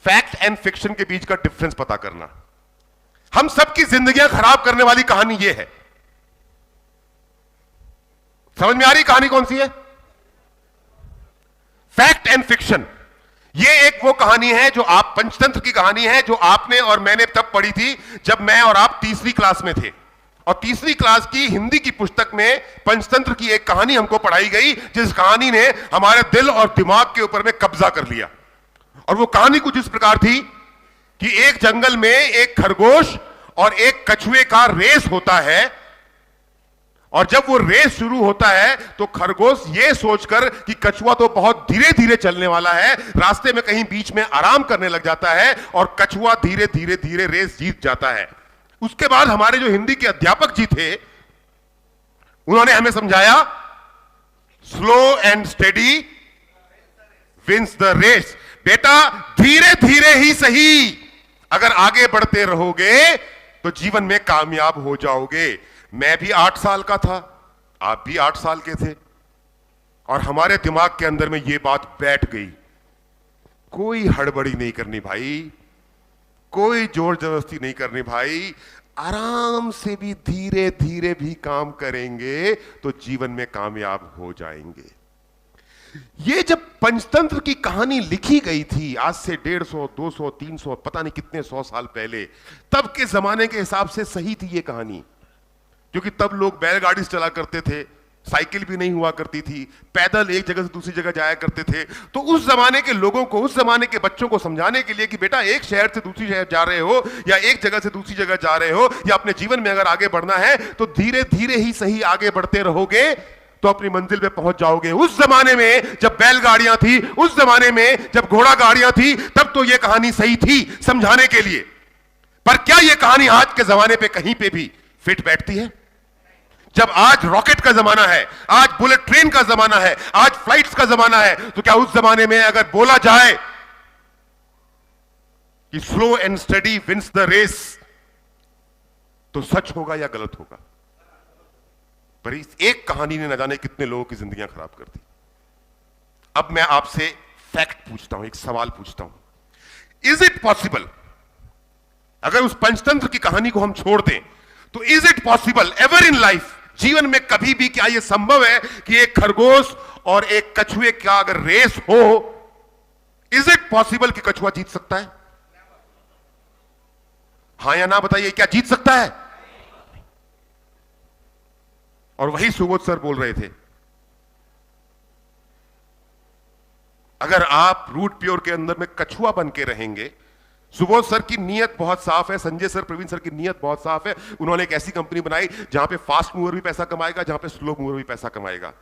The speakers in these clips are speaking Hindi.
फैक्ट एंड फिक्शन के बीच का डिफरेंस पता करना। हम सबकी जिंदगियां खराब करने वाली कहानी यह है। समझ में आ रही कहानी कौन सी है? Fact and fiction. यह एक वो कहानी है जो आप पंचतंत्र की कहानी है, जो आपने और मैंने तब पढ़ी थी जब मैं और आप तीसरी क्लास में थे। और तीसरी क्लास की हिंदी की पुस्तक में पंचतंत्र की एक कहानी हमको पढ़ाई गई, जिस कहानी ने हमारे दिल और दिमाग के ऊपर में कब्जा कर लिया। और वो कहानी कुछ इस प्रकार थी कि एक जंगल में एक खरगोश और एक कछुए का रेस होता है। और जब वो रेस शुरू होता है तो खरगोश ये सोचकर कि कछुआ तो बहुत धीरे धीरे चलने वाला है, रास्ते में कहीं बीच में आराम करने लग जाता है और कछुआ धीरे धीरे धीरे रेस जीत जाता है। उसके बाद हमारे जो हिंदी के अध्यापक जी थे, उन्होंने हमें समझाया, slow and steady wins the race. बेटा धीरे धीरे ही सही, अगर आगे बढ़ते रहोगे तो जीवन में कामयाब हो जाओगे। मैं भी 8 साल का था, आप भी 8 साल के थे, और हमारे दिमाग के अंदर में यह बात बैठ गई, कोई हड़बड़ी नहीं करनी भाई, कोई जोर जबरदस्ती नहीं करनी भाई, आराम से भी धीरे धीरे भी काम करेंगे तो जीवन में कामयाब हो जाएंगे। ये जब पंचतंत्र की कहानी लिखी गई थी आज से 150, 200, 300 पता नहीं कितने 100 साल पहले, तब के जमाने के हिसाब से सही थी ये कहानी, क्योंकि तब लोग बैलगाड़ी से चला करते थे, साइकिल भी नहीं हुआ करती थी, पैदल एक जगह से दूसरी जगह जाया करते थे। तो उस जमाने के लोगों को, उस जमाने के बच्चों को समझाने के लिए कि बेटा एक शहर से दूसरी शहर जा रहे हो या एक जगह से दूसरी जगह जा रहे हो या अपने जीवन में अगर आगे बढ़ना है तो धीरे धीरे ही सही आगे बढ़ते रहोगे तो अपनी मंजिल पे पहुंच जाओगे। उस जमाने में जब बैलगाड़ियां थी, उस जमाने में जब घोड़ा गाड़ियां थी, तब तो यह कहानी सही थी समझाने के लिए। पर क्या यह कहानी आज के जमाने पे कहीं पे भी फिट बैठती है? जब आज रॉकेट का जमाना है, आज बुलेट ट्रेन का जमाना है, आज फ्लाइट्स का जमाना है, तो क्या उस जमाने में अगर बोला जाए कि slow and steady wins the race, तो सच होगा या गलत होगा? पर इस एक कहानी ने न जाने कितने लोगों की जिंदगियां खराब कर दी। अब मैं आपसे फैक्ट पूछता हूं, एक सवाल पूछता हूं, इज इट पॉसिबल, अगर उस पंचतंत्र की कहानी को हम छोड़ दें, तो is it possible ever in life, जीवन में कभी भी क्या यह संभव है कि एक खरगोश और एक कछुए का अगर रेस हो, इज इट पॉसिबल कि कछुआ जीत सकता है? हां या ना बताइए, क्या जीत सकता है? और वही सुबोध सर बोल रहे थे, अगर आप रूट प्योर के अंदर में कछुआ बन के रहेंगे। सुबोध सर की नीयत बहुत साफ है, संजय सर, प्रवीण सर की नीयत बहुत साफ है। उन्होंने एक ऐसी कंपनी बनाई जहां पे फास्ट मूवर भी पैसा कमाएगा, जहां पे स्लो मूवर भी पैसा कमाएगा।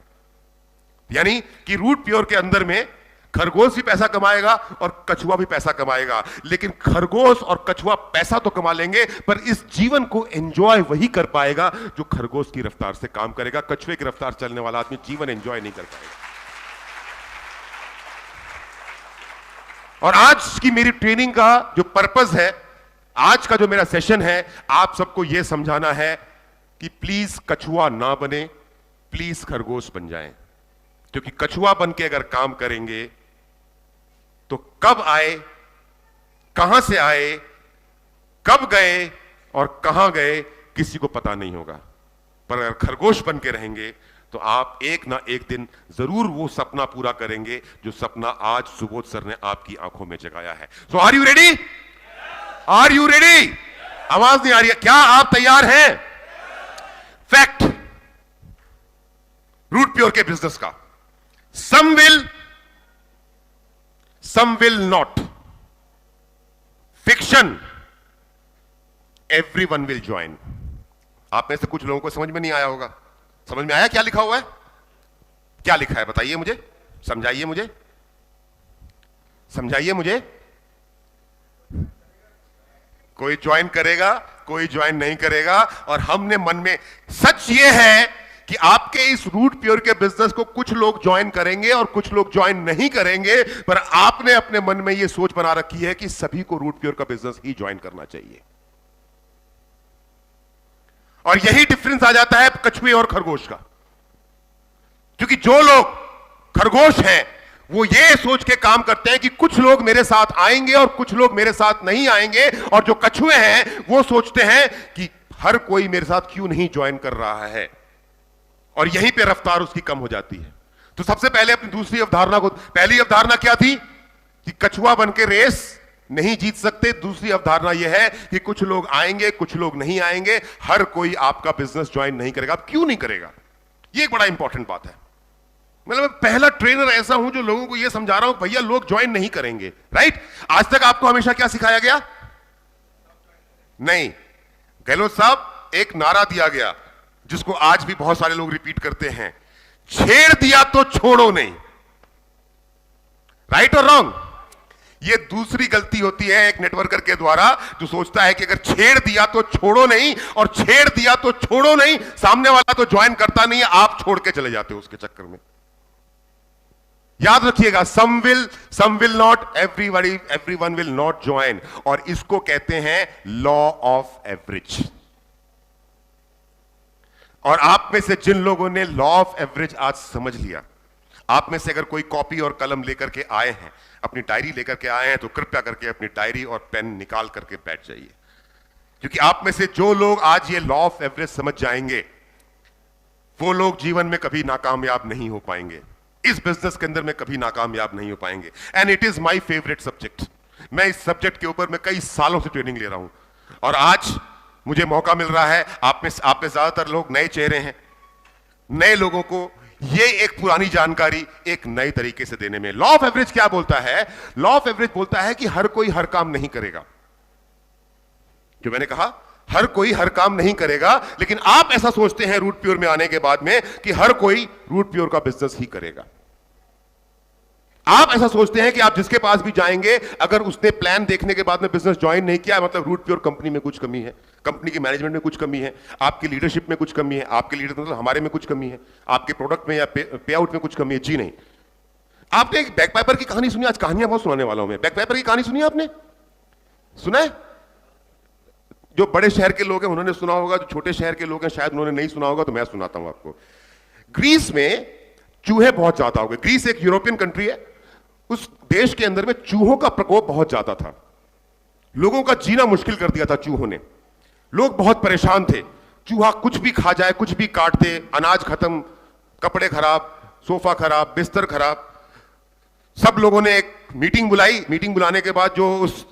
यानी कि रूट प्योर के अंदर में खरगोश भी पैसा कमाएगा और कछुआ भी पैसा कमाएगा। लेकिन खरगोश और कछुआ पैसा तो कमा लेंगे, पर इस जीवन को एंजॉय वही कर पाएगा जो खरगोश की रफ्तार से काम करेगा। कछुए की रफ्तार चलने वाला आदमी जीवन एंजॉय नहीं कर पाएगा। और आज की मेरी ट्रेनिंग का जो पर्पस है, आज का जो मेरा सेशन है, आप सबको यह समझाना है कि प्लीज कछुआ ना बने, प्लीज खरगोश बन जाएं। क्योंकि कछुआ बन के अगर काम करेंगे तो कब आए, कहां से आए, कब गए और कहां गए किसी को पता नहीं होगा। पर अगर खरगोश बन के रहेंगे तो आप एक ना एक दिन जरूर वो सपना पूरा करेंगे जो सपना आज सुबोध सर ने आपकी आंखों में जगाया है। So are you ready? Are you ready? आवाज नहीं आ रही है, क्या आप तैयार हैं? फैक्ट रूट प्योर के बिजनेस का, some will not. Fiction, everyone will join. आप में से कुछ लोगों को समझ में नहीं आया होगा। समझ में आया क्या लिखा हुआ है? क्या लिखा है बताइए मुझे, समझाइए मुझे, समझाइए मुझे। कोई ज्वाइन करेगा, कोई ज्वाइन नहीं करेगा। और हमने मन में, सच ये है कि आपके इस रूट प्योर के बिजनेस को कुछ लोग ज्वाइन करेंगे और कुछ लोग ज्वाइन नहीं करेंगे, पर आपने अपने मन में यह सोच बना रखी है कि सभी को रूट प्योर का बिजनेस ही ज्वाइन करना चाहिए। और यही डिफरेंस आ जाता है कछुए और खरगोश का। क्योंकि जो लोग खरगोश हैं वो ये सोच के काम करते हैं कि कुछ लोग मेरे साथ आएंगे और कुछ लोग मेरे साथ नहीं आएंगे, और जो कछुए हैं वो सोचते हैं कि हर कोई मेरे साथ क्यों नहीं ज्वाइन कर रहा है, और यहीं पे रफ्तार उसकी कम हो जाती है। तो सबसे पहले अपनी दूसरी अवधारणा को, पहली अवधारणा क्या थी कि कछुआ बन के रेस नहीं जीत सकते। दूसरी अवधारणा यह है कि कुछ लोग आएंगे कुछ लोग नहीं आएंगे, हर कोई आपका बिजनेस ज्वाइन नहीं करेगा। अब क्यों नहीं करेगा, यह एक बड़ा इंपॉर्टेंट बात है। मतलब पहला ट्रेनर ऐसा हूं जो लोगों को यह समझा रहा हूं भैया लोग ज्वाइन नहीं करेंगे, राइट। आज तक आपको हमेशा क्या सिखाया गया? नहीं, गहलोत साहब एक नारा दिया गया जिसको आज भी बहुत सारे लोग रिपीट करते हैं, छेड़ दिया तो छोड़ो नहीं। राइट और रॉन्ग? ये दूसरी गलती होती है एक नेटवर्कर के द्वारा जो सोचता है कि अगर छेड़ दिया तो छोड़ो नहीं, और छेड़ दिया तो छोड़ो नहीं, सामने वाला तो ज्वाइन करता नहीं है, आप छोड़ के चले जाते हो उसके चक्कर में। याद रखिएगा, some will not, everyone will not join, और इसको कहते हैं लॉ ऑफ एवरेज। और आप में से जिन लोगों ने लॉ ऑफ एवरेज आज समझ लिया, आप में से अगर कोई कॉपी और कलम लेकर के आए हैं, अपनी डायरी लेकर के आए हैं, तो कृपया करके अपनी डायरी और पेन निकाल करके बैठ जाइए, क्योंकि आप में से जो लोग आज ये लॉ ऑफ एवरेज समझ जाएंगे वो लोग जीवन में कभी नाकामयाब नहीं हो पाएंगे, इस बिजनेस के अंदर में कभी नाकामयाब नहीं हो पाएंगे। And it is my favourite subject. मैं इस सब्जेक्ट के ऊपर मैं कई सालों से ट्रेनिंग ले रहा हूं, और आज मुझे मौका मिल रहा है। आप में ज्यादातर लोग नए चेहरे हैं, नए लोगों को ये एक पुरानी जानकारी एक नए तरीके से देने में। लॉ ऑफ एवरेज क्या बोलता है? लॉ ऑफ एवरेज बोलता है कि हर कोई हर काम नहीं करेगा। जो मैंने कहा, हर कोई हर काम नहीं करेगा, लेकिन आप ऐसा सोचते हैं रूट प्योर में आने के बाद में कि हर कोई रूट प्योर का बिजनेस ही करेगा। आप ऐसा सोचते हैं कि आप जिसके पास भी जाएंगे, अगर उसने प्लान देखने के बाद में बिजनेस ज्वाइन नहीं किया, मतलब रूट प्योर कंपनी में कुछ कमी है, कंपनी के मैनेजमेंट में कुछ कमी है, आपकी लीडरशिप में कुछ कमी है, आपके लीडर मतलब हमारे में कुछ कमी है, आपके प्रोडक्ट में या पे आउट में कुछ कमी है। जी नहीं। आपने एक बैकपाइपर की कहानी सुनी? आज कहानियां बहुत सुनाने वाला हूं मैं। बैकपाइपर की कहानी सुनी आपने? सुना है? जो बड़े शहर के लोग हैं उन्होंने सुना होगा, जो छोटे शहर के लोग हैं शायद उन्होंने नहीं सुना होगा, तो मैं सुनाता हूं आपको। ग्रीस में चूहे बहुत ज्यादा हो गए। ग्रीस एक यूरोपियन कंट्री है, उस देश के अंदर में चूहों का प्रकोप बहुत ज्यादा था, लोगों का जीना मुश्किल कर दिया था चूहों ने। लोग बहुत परेशान थे, चूहा कुछ भी खा जाए, कुछ भी काट दे, अनाज खत्म, कपड़े खराब, सोफा खराब, बिस्तर खराब। सब लोगों ने एक मीटिंग बुलाई। मीटिंग बुलाने के बाद जो उस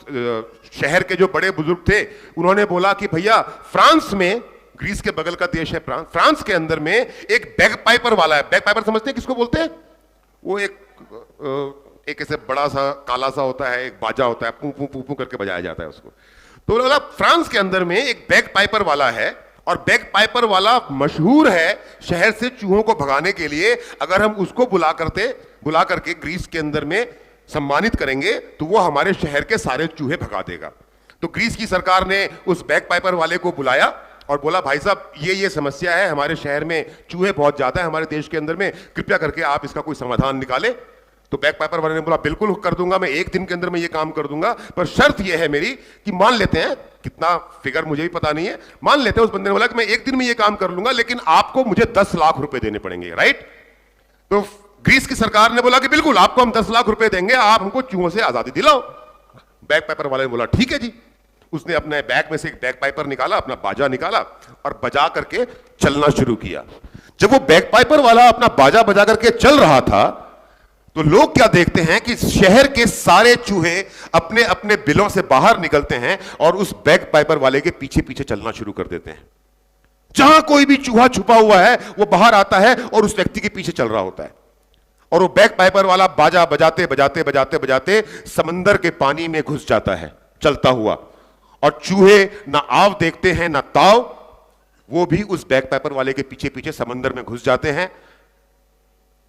शहर के जो बड़े बुजुर्ग थे उन्होंने बोला कि भैया फ्रांस में, ग्रीस के बगल का देश है फ्रांस के अंदर में एक बैगपाइपर वाला है। बैगपाइपर समझते हैं किसको बोलते हैं? वो एक ऐसे बड़ा सा काला सा होता है, एक बाजा होता है, पू पू पू पू करके बजाया जाता है उसको। तो बोला फ्रांस के अंदर में एक बैगपाइपर वाला है, और बैगपाइपर वाला मशहूर है शहर से चूहों को भगाने के लिए। अगर हम उसको बुला करके ग्रीस के अंदर में सम्मानित करेंगे तो वो हमारे शहर के सारे चूहे भगा देगा। तो ग्रीस की सरकार ने उस बैगपाइपर वाले को बुलाया और बोला भाई साहब ये समस्या है, हमारे शहर में चूहे बहुत ज्यादा है, हमारे देश के अंदर में, कृपया करके आप इसका कोई समाधान निकाले। तो बैगपाइपर वाले ने बोला बिल्कुल कर दूंगा, मैं एक दिन के अंदर में ये काम कर दूंगा, पर शर्त यह है मेरी कि मान लेते हैं, कितना फिगर मुझे भी पता नहीं है, मान लेते हैं उस बंदे ने बोला कि मैं एक दिन में ये काम कर लूंगा, लेकिन आपको मुझे 10 लाख रुपए देने पड़ेंगे। राइट? तो ग्रीस की सरकार ने बोला कि बिल्कुल आपको हम 10 लाख रुपए देंगे, आप हमको चूहों से आजादी दिलाओ। बैगपाइपर वाले ने बोला ठीक है जी। उसने अपने बैग में से एक बैगपाइपर निकाला, अपना बाजा निकाला और बजा करके चलना शुरू किया। जब वो बैगपाइपर वाला अपना बाजा बजा करके चल रहा था तो लोग क्या देखते हैं कि शहर के सारे चूहे अपने अपने बिलों से बाहर निकलते हैं और उस बैगपाइपर वाले के पीछे पीछे चलना शुरू कर देते हैं। जहां कोई भी चूहा छुपा हुआ है वो बाहर आता है और उस व्यक्ति के पीछे चल रहा होता है, और वो बैगपाइपर वाला बाजा बजाते बजाते बजाते बजाते समंदर के पानी में घुस जाता है चलता हुआ, और चूहे ना आव देखते हैं ना ताव, वो भी उस बैगपाइपर वाले के पीछे पीछे समंदर में घुस जाते हैं।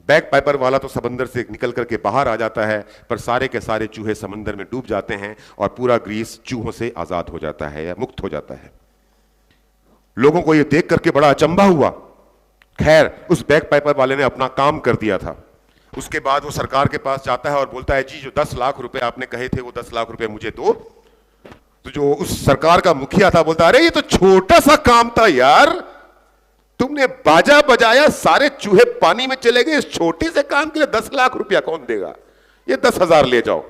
बैगपाइपर वाला तो समंदर से निकल करके बाहर आ जाता है, पर सारे के सारे चूहे समंदर में डूब जाते हैं और पूरा ग्रीस चूहों से आजाद हो जाता है या मुक्त हो जाता है। लोगों को यह देख करके बड़ा अचंभा हुआ। खैर उस बैगपाइपर वाले ने अपना काम कर दिया था। उसके बाद वो सरकार के पास जाता है और बोलता है जी जो 10 लाख रुपए आपने कहे थे वो 10 लाख रुपए मुझे दो। तो जो उस सरकार का मुखिया था बोलता अरे ये तो छोटा सा काम था यार, तुमने बाजा बजाया, सारे चूहे पानी में चले गए, इस छोटे से काम के लिए 10 लाख रुपया कौन देगा? ये 10,000 ले जाओ।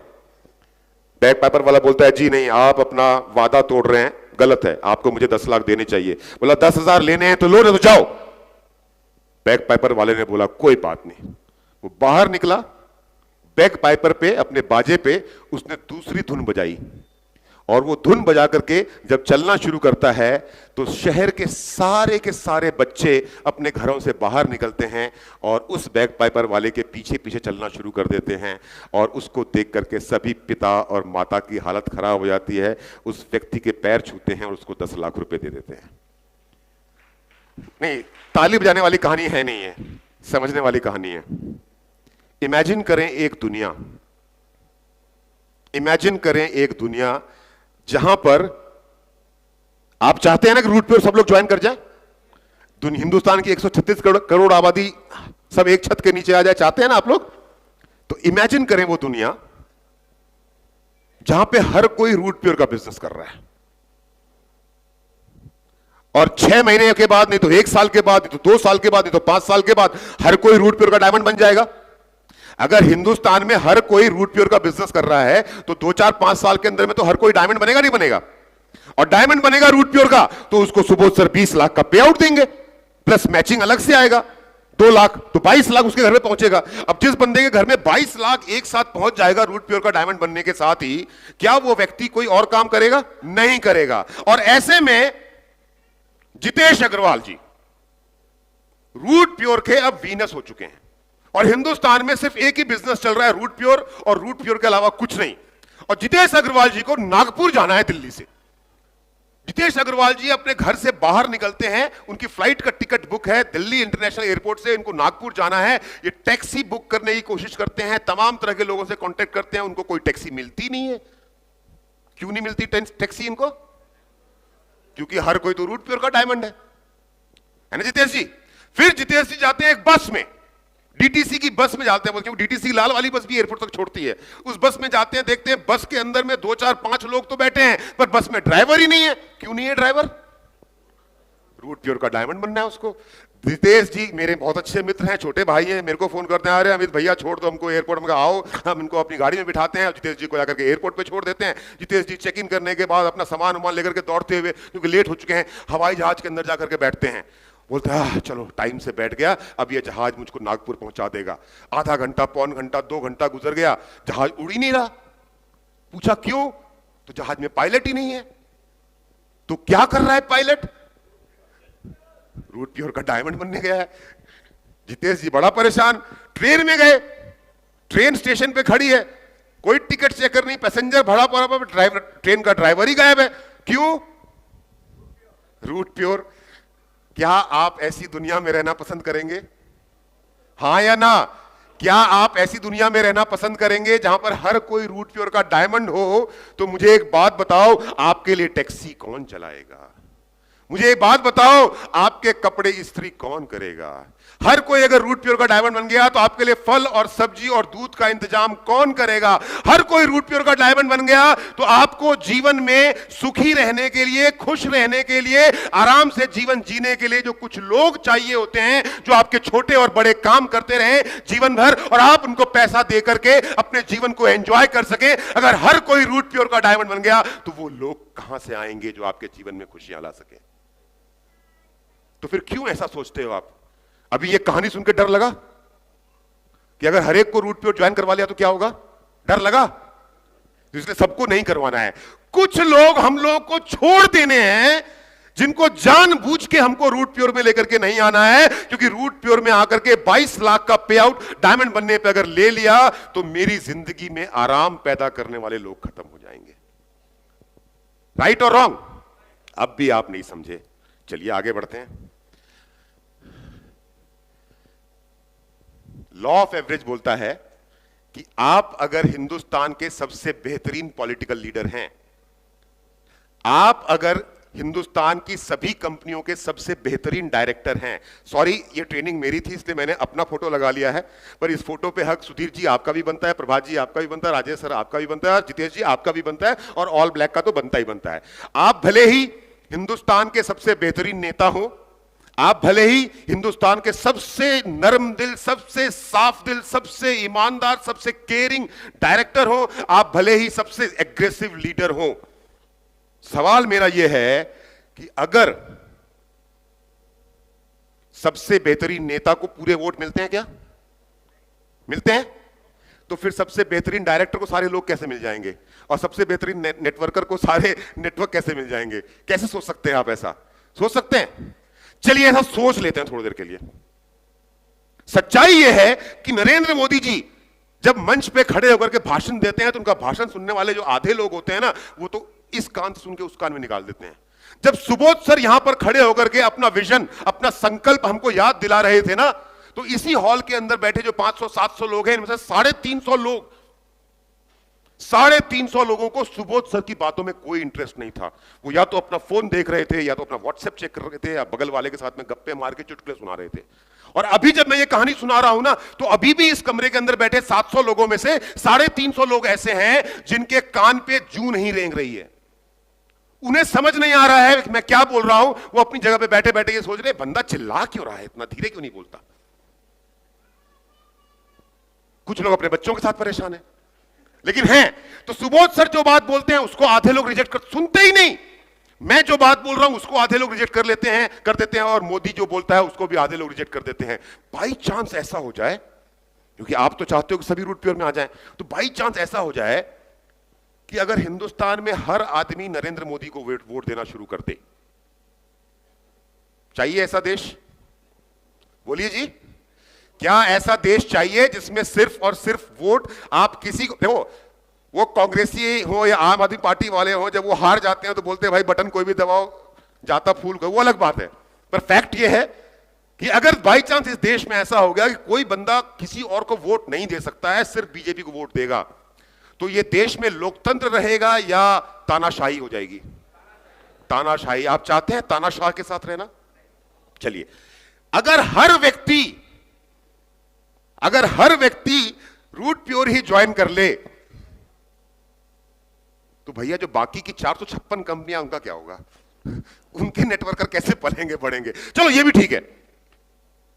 बैग पाइपर वाला बोलता है जी नहीं, आप अपना वादा तोड़ रहे हैं, गलत है, आपको मुझे 10 लाख देने चाहिए। बोला 10,000 लेने हैं तो लो, तो जाओ। बैग पाइपर वाले ने बोला कोई बात नहीं। वो बाहर निकला, बैग पाइपर पे, अपने बाजे पे उसने दूसरी धुन बजाई, और वो धुन बजा करके जब चलना शुरू करता है तो शहर के सारे बच्चे अपने घरों से बाहर निकलते हैं और उस बैग पाइपर वाले के पीछे पीछे चलना शुरू कर देते हैं। और उसको देख करके सभी पिता और माता की हालत खराब हो जाती है। उस व्यक्ति के पैर छूते हैं और उसको 10 लाख रुपए दे देते हैं। नहीं, ताली बजाने वाली कहानी है नहीं है, समझने वाली कहानी है। इमेजिन करें एक दुनिया जहां पर आप चाहते हैं ना कि रूट पे सब लोग ज्वाइन कर जाए। हिंदुस्तान की 136 करोड़ आबादी सब एक छत के नीचे आ जाए, चाहते हैं ना आप लोग? तो इमेजिन करें वो दुनिया जहां पे हर कोई रूट प्योर का बिजनेस कर रहा है, और 6 महीने के बाद, नहीं तो 1 साल के बाद, नहीं तो 2 साल के बाद, नहीं तो 5 साल के बाद हर कोई रूट प्योर का डायमंड बन जाएगा। अगर हिंदुस्तान में हर कोई रूट प्योर का बिजनेस कर रहा है तो 2, 4, 5 साल के अंदर में तो हर कोई डायमंड बनेगा, नहीं बनेगा? और डायमंड बनेगा रूट प्योर का तो उसको सुबोध सर 20 लाख का पे आउट देंगे, प्लस मैचिंग अलग से आएगा 2 लाख, तो 22 लाख उसके घर में पहुंचेगा। अब जिस बंदे के घर में 22 लाख एक साथ पहुंच जाएगा रूट प्योर का डायमंड बनने के साथ ही, क्या वो व्यक्ति कोई और काम करेगा? नहीं करेगा। और ऐसे में जितेश अग्रवाल जी रूट प्योर के अब वीनस हो चुके हैं, और हिंदुस्तान में सिर्फ एक ही बिजनेस चल रहा है, रूट प्योर, और रूट प्योर के अलावा कुछ नहीं। और जितेश अग्रवाल जी को नागपुर जाना है दिल्ली से। जितेश अग्रवाल जी अपने घर से बाहर निकलते हैं, उनकी फ्लाइट का टिकट बुक है दिल्ली इंटरनेशनल एयरपोर्ट से, इनको नागपुर जाना है। ये टैक्सी बुक करने की कोशिश करते हैं, तमाम तरह के लोगों से कांटेक्ट करते हैं, उनको कोई टैक्सी मिलती नहीं है। क्यों नहीं मिलती टैक्सी इनको? क्योंकि हर कोई तो रूट प्योर का डायमंड है ना जितेश जी। फिर जितेश जी जाते हैं एक बस में, डीटीसी की बस में जाते हैं, क्योंकि डीटीसी लाल वाली बस भी एयरपोर्ट तक छोड़ती है। उस बस में जाते हैं, देखते हैं बस के अंदर में 2, 4, 5 लोग तो बैठे हैं, पर बस में ड्राइवर ही नहीं है। क्यों नहीं है ड्राइवर? रूट प्योर का डायमंड बनना है उसको। जितेश जी मेरे बहुत अच्छे मित्र हैं, छोटे भाई हैं, मेरे को फोन करते हैं, अरे अमित भैया छोड़ दो हमको एयरपोर्ट में, आओ हम इनको अपनी गाड़ी में बिठाते हैं, जितेश जी को जाकर के एयरपोर्ट पे छोड़ देते हैं। जितेश जी चेक इन करने के बाद अपना सामान वामान लेकर के दौड़ते हुए, क्योंकि लेट हो चुके हैं, हवाई जहाज के अंदर जाकर के बैठते हैं। बोलते हैं चलो टाइम से बैठ गया, अब ये जहाज मुझको नागपुर पहुंचा देगा। आधा घंटा, पौन घंटा, 2 घंटा गुजर गया, जहाज उड़ ही नहीं रहा। पूछा क्यों? तो जहाज में पायलट ही नहीं है। तो क्या कर रहा है पायलट? रूट प्योर का डायमंड बनने गया है। जितेश जी बड़ा परेशान। ट्रेन में गए, ट्रेन स्टेशन पे खड़ी है, कोई टिकट चेकर नहीं, पैसेंजर भरा पड़ा, ड्राइवर, ट्रेन का ड्राइवर ही गायब है। क्यों? रूट प्योर। क्या आप ऐसी दुनिया में रहना पसंद करेंगे? हां या ना? क्या आप ऐसी दुनिया में रहना पसंद करेंगे जहां पर हर कोई रूट प्योर का डायमंड हो? तो मुझे एक बात बताओ, आपके लिए टैक्सी कौन चलाएगा? मुझे एक बात बताओ, आपके कपड़े इस्त्री कौन करेगा? हर कोई अगर रूट प्योर का डायमंड बन गया तो आपके लिए फल और सब्जी और दूध का इंतजाम कौन करेगा? हर कोई रूट प्योर का डायमंड बन गया तो आपको जीवन में सुखी रहने के लिए, खुश रहने के लिए, आराम से जीवन जीने के लिए जो कुछ लोग चाहिए होते हैं, जो आपके छोटे और बड़े काम करते रहे जीवन भर, और आप उनको पैसा दे करके अपने जीवन को एंजॉय कर सके, अगर हर कोई रूट प्योर का डायमंड बन गया तो वो लोग कहां से आएंगे जो आपके जीवन में खुशियां ला सके? तो फिर क्यों ऐसा सोचते हो आप? अभी ये कहानी सुनकर डर लगा कि अगर हर एक को रूट प्योर ज्वाइन करवा लिया तो क्या होगा? डर लगा, इसलिए सबको नहीं करवाना है। कुछ लोग हम लोगों को छोड़ देने हैं, जिनको जानबूझ के हमको रूट प्योर में लेकर के नहीं आना है, क्योंकि रूट प्योर में आकर के 22 लाख का पे आउट डायमंड बनने पे अगर ले लिया तो मेरी जिंदगी में आराम पैदा करने वाले लोग खत्म हो जाएंगे। राइट और रॉन्ग? अब भी आप नहीं समझे, चलिए आगे बढ़ते हैं। लॉ ऑफ एवरेज बोलता है कि आप अगर हिंदुस्तान के सबसे बेहतरीन पॉलिटिकल लीडर हैं, आप अगर हिंदुस्तान की सभी कंपनियों के सबसे बेहतरीन डायरेक्टर हैं, सॉरी ये ट्रेनिंग मेरी थी इसलिए मैंने अपना फोटो लगा लिया है, पर इस फोटो पे हक सुधीर जी आपका भी बनता है, प्रभात जी आपका भी बनता है, राजेश सर आपका भी बनता है, जितेश जी आपका भी बनता है, और ऑल ब्लैक का तो बनता ही बनता है। आप भले ही हिंदुस्तान के सबसे बेहतरीन नेता हो, आप भले ही हिंदुस्तान के सबसे नरम दिल, सबसे साफ दिल, सबसे ईमानदार, सबसे केयरिंग डायरेक्टर हो, आप भले ही सबसे एग्रेसिव लीडर हो, सवाल मेरा यह है कि अगर सबसे बेहतरीन नेता को पूरे वोट मिलते हैं, क्या मिलते हैं, तो फिर सबसे बेहतरीन डायरेक्टर को सारे लोग कैसे मिल जाएंगे, और सबसे बेहतरीन नेटवर्कर को सारे नेटवर्क कैसे मिल जाएंगे? कैसे सोच सकते हैं आप? ऐसा सोच सकते हैं? चलिए ऐसा सोच लेते हैं थोड़ी देर के लिए। सच्चाई यह है कि नरेंद्र मोदी जी जब मंच पे खड़े होकर के भाषण देते हैं तो उनका भाषण सुनने वाले जो आधे लोग होते हैं ना, वो तो इस कान से सुन के उस कान में निकाल देते हैं। जब सुबोध सर यहां पर खड़े होकर के अपना विजन, अपना संकल्प हमको याद दिला रहे थे ना, तो इसी हॉल के अंदर बैठे जो 500-700 लोग हैं, इनमें से 350 लोगों को सुबोध सर की बातों में कोई इंटरेस्ट नहीं था। वो या तो अपना फोन देख रहे थे, या तो अपना व्हाट्सएप चेक कर रहे थे, या बगल वाले के साथ में गप्पे मार के चुटकुले सुना रहे थे। और अभी जब मैं ये कहानी सुना रहा हूं ना, तो अभी भी इस कमरे के अंदर बैठे 700 लोगों में से 350 लोग ऐसे हैं जिनके कान पे जूं नहीं रेंग रही है। उन्हें समझ नहीं आ रहा है मैं क्या बोल रहा हूं। वो अपनी जगह पे बैठे बैठे ये सोच रहे, बंदा चिल्ला क्यों रहा है, इतना धीरे क्यों नहीं बोलता। कुछ लोग अपने बच्चों के साथ परेशान है, लेकिन हैं तो सुबोध सर जो बात बोलते हैं उसको आधे लोग रिजेक्ट कर, सुनते ही नहीं। मैं जो बात बोल रहा हूं उसको आधे लोग रिजेक्ट कर लेते हैं, कर देते हैं, और मोदी जो बोलता है उसको भी आधे लोग रिजेक्ट कर देते हैं। बाई चांस ऐसा हो जाए, क्योंकि आप तो चाहते हो कि सभी रूट प्योर में आ जाएं, तो बाई चांस ऐसा हो जाए कि अगर हिंदुस्तान में हर आदमी नरेंद्र मोदी को वोट देना शुरू कर दे, चाहिए ऐसा देश? बोलिए जी, क्या ऐसा देश चाहिए जिसमें सिर्फ और सिर्फ वोट आप किसी को, देखो वो कांग्रेसी हो या आम आदमी पार्टी वाले हो, जब वो हार जाते हैं तो बोलते हैं भाई बटन कोई भी दबाओ जाता फूल को, वो अलग बात है। पर फैक्ट ये है कि अगर बाई चांस इस देश में ऐसा हो गया कि कोई बंदा किसी और को वोट नहीं दे सकता है, सिर्फ बीजेपी को वोट देगा, तो ये देश में लोकतंत्र रहेगा या तानाशाही हो जाएगी? तानाशाही। आप चाहते हैं तानाशाह के साथ रहना? चलिए, अगर हर व्यक्ति रूट प्योर ही ज्वाइन कर ले, तो भैया जो बाकी की 456 कंपनियां, उनका क्या होगा? उनके नेटवर्कर कैसे पलेंगे बढ़ेंगे? चलो ये भी ठीक है,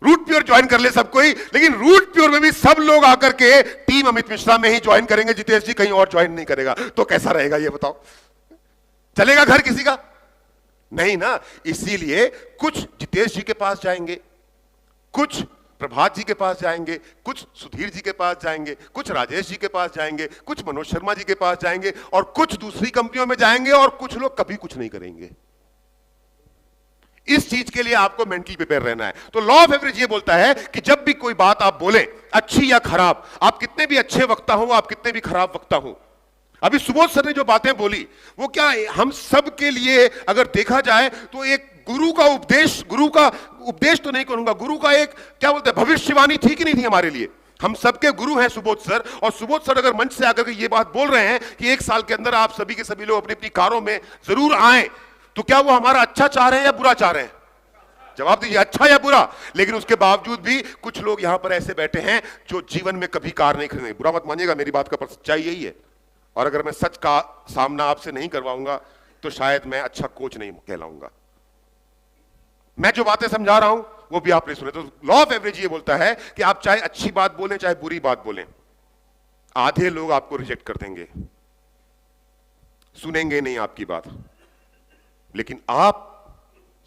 रूट प्योर ज्वाइन कर ले सब कोई, लेकिन रूट प्योर में भी सब लोग आकर के टीम अमित मिश्रा में ही ज्वाइन करेंगे, जितेश जी कहीं और ज्वाइन नहीं करेगा, तो कैसा रहेगा ये बताओ? चलेगा घर किसी का? नहीं ना। इसीलिए कुछ जितेश जी के पास जाएंगे, कुछ प्रभात जी के पास जाएंगे, कुछ सुधीर जी के पास जाएंगे, कुछ राजेश जी के पास जाएंगे, कुछ मनोज शर्मा जी के पास जाएंगे, और कुछ दूसरी कंपनियों में जाएंगे, और कुछ लोग कभी कुछ नहीं करेंगे। इस चीज के लिए आपको मेंटली प्रिपेयर रहना है। तो लॉ ऑफ एवरेज ये बोलता है कि जब भी कोई बात आप बोले, अच्छी या खराब, आप कितने भी अच्छे वक्ता हो, आप कितने भी खराब वक्ता हो, अभी सुबोध सर ने जो बातें बोली वो क्या हम सब के लिए अगर देखा जाए तो एक गुरु का उपदेश तो नहीं करूंगा, गुरु का एक क्या बोलते हैं भविष्यवाणी थी कि नहीं थी हमारे लिए? हम सबके गुरु हैं सुबोध सर, और सुबोध सर अगर मंच से आकर के ये बात बोल रहे हैं कि 1 साल के अंदर आप सभी के सभी लोग अपनी अपनी कारों में जरूर आए, तो क्या वो हमारा अच्छा चाह रहे हैं या बुरा चाह रहे हैं? जवाब दीजिए, अच्छा या बुरा? लेकिन उसके बावजूद भी कुछ लोग यहां पर ऐसे बैठे हैं जो जीवन में कभी कार नहीं खरीदेंगे। बुरा मत मानिएगा मेरी बात का, पर सच्चाई यही है। और अगर मैं सच का सामना आपसे नहीं करवाऊंगा तो शायद मैं अच्छा कोच नहीं कहलाऊंगा। मैं जो बातें समझा रहा हूं वो भी आपने सुने। तो लॉ ऑफ एवरेज ये बोलता है कि आप चाहे अच्छी बात बोलें चाहे बुरी बात बोलें, आधे लोग आपको रिजेक्ट कर देंगे, सुनेंगे नहीं आपकी बात। लेकिन आप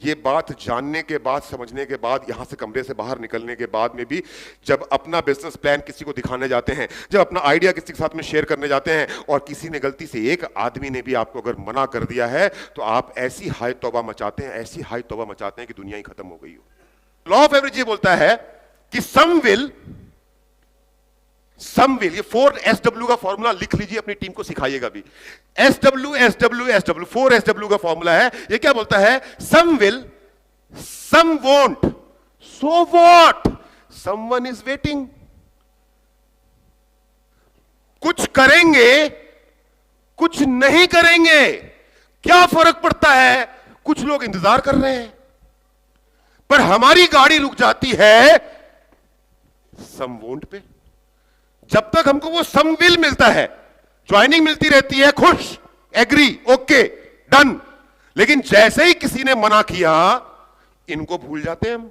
ये बात जानने के बाद, समझने के बाद, यहां से कमरे से बाहर निकलने के बाद में भी जब अपना बिजनेस प्लान किसी को दिखाने जाते हैं, जब अपना आइडिया किसी के साथ में शेयर करने जाते हैं, और किसी ने गलती से, एक आदमी ने भी आपको अगर मना कर दिया है, तो आप ऐसी हाई तौबा मचाते हैं, ऐसी हाई तौबा मचाते हैं कि दुनिया ही खत्म हो गई हो। लॉ ऑफ एवरेज ये बोलता है कि सम विल, ये 4SW का फॉर्मूला लिख लीजिए, अपनी टीम को सिखाइएगा भी। SW 4SW का फॉर्मूला है। ये क्या बोलता है? Some will, some won't, so what, someone is waiting. कुछ करेंगे, कुछ नहीं करेंगे, क्या फर्क पड़ता है? कुछ लोग इंतजार कर रहे हैं, पर हमारी गाड़ी रुक जाती है सम वोंट पे। जब तक हमको वो सम विल मिलता है, ज्वाइनिंग मिलती रहती है, खुश, एग्री, ओके, डन। लेकिन जैसे ही किसी ने मना किया, इनको भूल जाते हैं हम।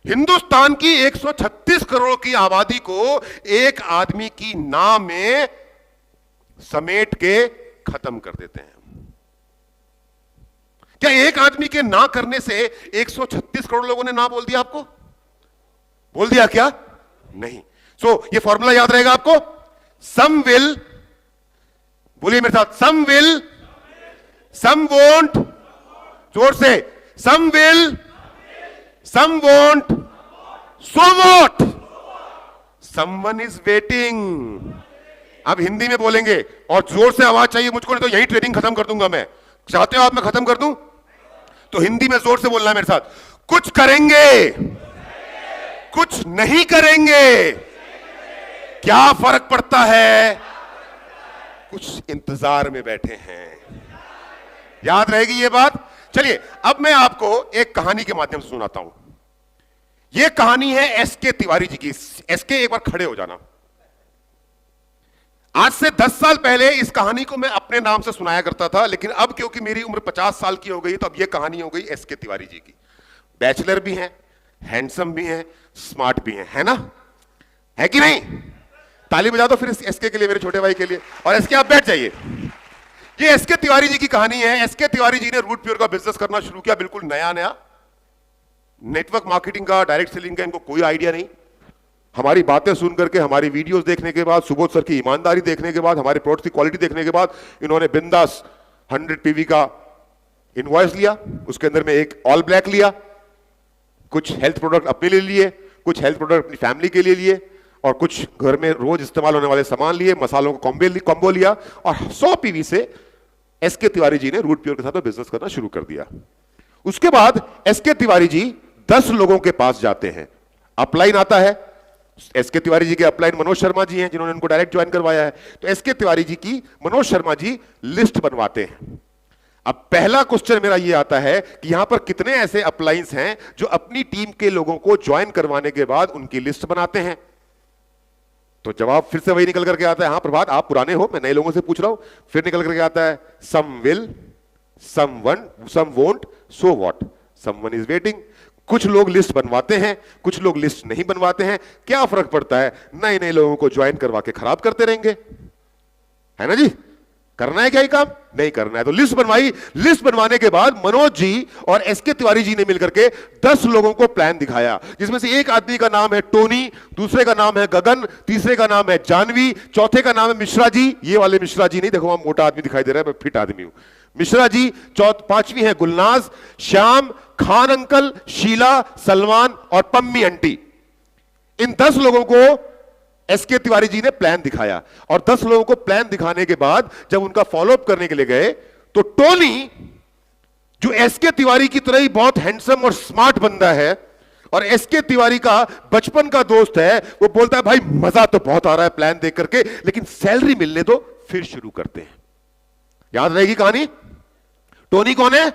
हिंदुस्तान की 136 करोड़ की आबादी को एक आदमी की नाम में समेट के खत्म कर देते हैं। क्या एक आदमी के ना करने से 136 करोड़ लोगों ने ना बोल दिया? आपको बोल दिया क्या? नहीं। ये फॉर्मूला याद रहेगा आपको। सम विल, बोलिए मेरे साथ, सम विल, सम वोंट, जोर से, some will, some won't, so what, someone is waiting. अब हिंदी में बोलेंगे और जोर से आवाज चाहिए मुझको, नहीं तो यही ट्रेनिंग खत्म कर दूंगा मैं। चाहते हो आप मैं खत्म कर दूं? तो हिंदी में जोर से बोलना है मेरे साथ। कुछ करेंगे, कुछ नहीं करेंगे, क्या फर्क पड़ता है? कुछ इंतजार में बैठे हैं। याद रहेगी ये बात? चलिए अब मैं आपको एक कहानी के माध्यम से सुनाता हूं। यह कहानी है एसके तिवारी जी की। एसके, एक बार खड़े हो जाना। आज से 10 साल पहले इस कहानी को मैं अपने नाम से सुनाया करता था, लेकिन अब क्योंकि मेरी उम्र 50 साल की हो गई तो अब यह कहानी हो गई एसके तिवारी जी की। बैचलर भी हैं, हैंडसम भी हैं, स्मार्ट भी हैं, है ना? है कि नहीं? ताली बजा दो फिर एसके के लिए, मेरे छोटे भाई के लिए। और एसके आप बैठ जाइए। ये एसके तिवारी जी की कहानी है। एसके तिवारी जी ने रूट प्योर का बिजनेस करना शुरू किया, बिल्कुल नया नया। नेटवर्क मार्केटिंग का, डायरेक्ट सेलिंग का इनको कोई आइडिया नहीं। हमारी बातें सुन करके, हमारी वीडियोस देखने के बाद, सुबोध सर की ईमानदारी देखने के बाद, हमारे प्रोडक्ट की क्वालिटी देखने के बाद इन्होंने बिंदास 100 पीवी का इनवॉइस लिया। उसके अंदर में एक ऑल ब्लैक लिया, कुछ हेल्थ प्रोडक्ट अपने लिए लिए, कुछ हेल्थ प्रोडक्ट अपनी फैमिली के लिए लिए, और कुछ घर में रोज इस्तेमाल होने वाले सामान लिए, मसालों का कॉम्बो लिया, और 100 पीवी से एसके तिवारी जी ने रूट प्योर के साथ बिजनेस करना शुरू कर दिया। उसके बाद एसके तिवारी जी 10 लोगों के पास जाते हैं। अपलाइन आता है। एसके तिवारी जी के अपलाइन मनोज शर्मा जी हैं, जिन्होंने उनको डायरेक्ट ज्वाइन करवाया है। तो एसके तिवारी जी की मनोज शर्मा जी लिस्ट बनवाते हैं। अब पहला क्वेश्चन मेरा यह आता है कि यहां पर कितने ऐसे अपलाइंस हैं जो अपनी टीम के लोगों को ज्वाइन करवाने के बाद उनकी लिस्ट बनाते हैं? तो जवाब फिर से वही निकल करके आता है। हाँ प्रभात, आप पुराने हो, मैं नए लोगों से पूछ रहा हूं। फिर निकल करके आता है some will, some won't, so what, someone is waiting. कुछ लोग लिस्ट बनवाते हैं, कुछ लोग लिस्ट नहीं बनवाते हैं। क्या फर्क पड़ता है? नए नए लोगों को ज्वाइन करवा के खराब करते रहेंगे, है ना जी? करना है क्या ये काम? नहीं करना है। तो लिस्ट बनवाई। लिस्ट बनवाने के बाद मनोज जी और एसके तिवारी जी ने मिलकर के 10 लोगों को प्लान दिखाया, जिसमें से एक आदमी का नाम है टोनी, दूसरे का नाम है गगन, तीसरे का नाम है जानवी, चौथे का नाम है मिश्रा जी। ये वाले मिश्रा जी नहीं, देखो वहां मोटा आदमी दिखाई दे रहा है, मैं फिट आदमी हूं। मिश्रा जी। पांचवी है गुलनाज, श्याम, खान अंकल, शीला, सलमान और पम्मी आंटी। इन 10 लोगों को एसके तिवारी जी ने प्लान दिखाया। और 10 लोगों को प्लान दिखाने के बाद जब उनका फॉलोअप करने के लिए गए तो टोनी, जो एसके तिवारी की तरह ही बहुत हैंडसम और स्मार्ट बंदा है और एसके तिवारी का बचपन का दोस्त है, वो बोलता है भाई मजा तो बहुत आ रहा है प्लान देख करके, लेकिन सैलरी मिलने दो फिर शुरू करते हैं। याद रहेगी कहानी? टोनी कौन है?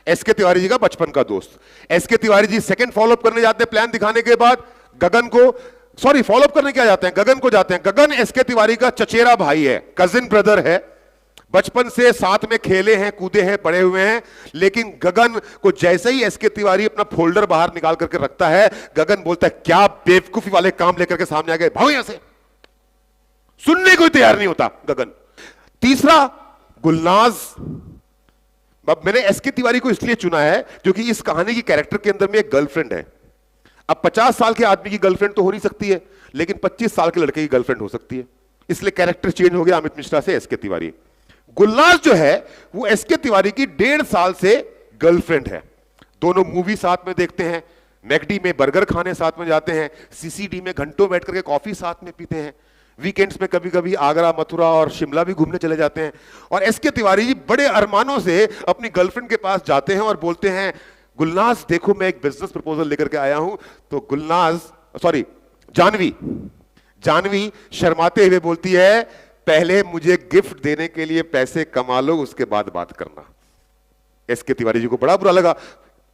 एसके तिवारी जी का बचपन का दोस्त। SK Tiwari ji second follow up करने जाते हैं प्लान दिखाने के बाद। गगन को, सॉरी फॉलोअप करने क्या जाते हैं, गगन को जाते हैं। गगन एसके तिवारी का चचेरा भाई है, कजिन ब्रदर है। बचपन से साथ में खेले हैं, कूदे हैं, पड़े हुए हैं। लेकिन गगन को जैसे ही एसके तिवारी अपना फोल्डर बाहर निकाल करके रखता है, गगन बोलता है क्या बेवकूफी वाले काम लेकर के सामने आ गए, भागो यहां से। सुनने को तैयार नहीं होता गगन। तीसरा गुलनाज। अब मैंने एसके तिवारी को इसलिए चुना है क्योंकि इस कहानी की कैरेक्टर के अंदर में एक गर्लफ्रेंड है। अब 50 साल के आदमी की गर्लफ्रेंड तो हो नहीं सकती है, लेकिन 25 साल के लड़के की गर्लफ्रेंड हो सकती है, इसलिए कैरेक्टर चेंज हो गया अमित मिश्रा से एसके तिवारी। गुलनाज जो है वो एसके तिवारी की 1.5 साल से गर्लफ्रेंड है। दोनों मूवी साथ में देखते हैं, मैकडी में बर्गर खाने साथ में जाते हैं, सीसीडी में घंटों बैठ करके कॉफी साथ में पीते हैं, वीकेंड्स में कभी कभी आगरा, मथुरा और शिमला भी घूमने चले जाते हैं। और एसके तिवारी जी बड़े अरमानों से अपनी गर्लफ्रेंड के पास जाते हैं और बोलते हैं गुलनाज देखो मैं एक बिजनेस प्रपोजल लेकर के आया हूं। तो गुलनाज, सॉरी जानवी शर्माते हुए बोलती है पहले मुझे गिफ्ट देने के लिए पैसे कमा लो, उसके बाद बात करना। एसके तिवारी जी को बड़ा बुरा लगा।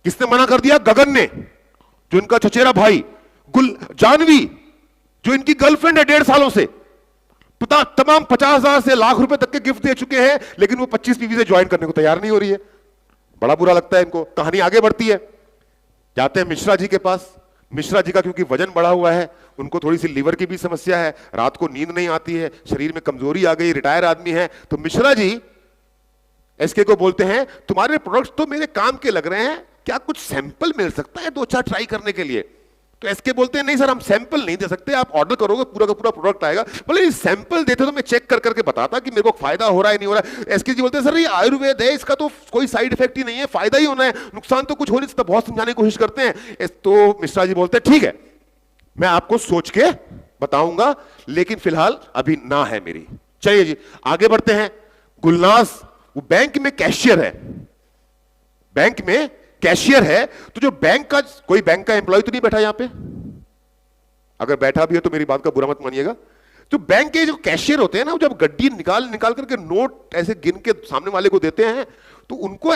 किसने मना कर दिया? गगन ने, जो इनका चचेरा भाई। जानवी जो इनकी गर्लफ्रेंड है 1.5 सालों से, तमाम 50,000 से लाख रुपए तक के गिफ्ट दे चुके हैं, लेकिन वो 25 पीवी से ज्वाइन करने को तैयार नहीं हो रही है। बड़ा बुरा लगता है इनको। कहानी आगे बढ़ती है, जाते हैं मिश्रा जी के पास। मिश्रा जी का क्योंकि वजन बढ़ा हुआ है, उनको थोड़ी सी लीवर की भी समस्या है, रात को नींद नहीं आती है, शरीर में कमजोरी आ गई, रिटायर आदमी है। तो मिश्रा जी एसके को बोलते हैं, तुम्हारे प्रोडक्ट्स तो मेरे काम के लग रहे हैं, क्या कुछ सैंपल मिल सकता है 2-4 ट्राई करने के लिए? तो एसके बोलते हैं, नहीं सर, हम सैंपल नहीं दे सकते, आप ऑर्डर करोगे पूरा का पूरा प्रोडक्ट आएगा। बोले सैंपल देते तो मैं चेक कर करके बताता कि मेरे को फायदा हो रहा है नहीं हो रहा है। एसके जी बोलते हैं, सर ये आयुर्वेद है, इसका तो कोई साइड इफेक्ट ही नहीं है, फायदा ही होना है, नुकसान तो कुछ हो नहीं सकता। बहुत समझाने की कोशिश करते हैं। तो मिश्रा जी बोलते हैं, ठीक है, मैं आपको सोच के बताऊंगा, लेकिन फिलहाल अभी ना है मेरी। चलिए जी आगे बढ़ते हैं। गुलनाज वो बैंक में कैशियर है, बैंक में कैशियर है। तो जो बैंक का, कोई बैंक का एम्प्लॉय तो नहीं बैठा यहां पे? अगर बैठा भी है तो मेरी बात का बुरा मत मानिएगा। तो बैंक के जो कैशियर होते हैं ना, जब गड्डी निकाल करके नोट ऐसे गिन के सामने वाले को देते हैं, तो उनको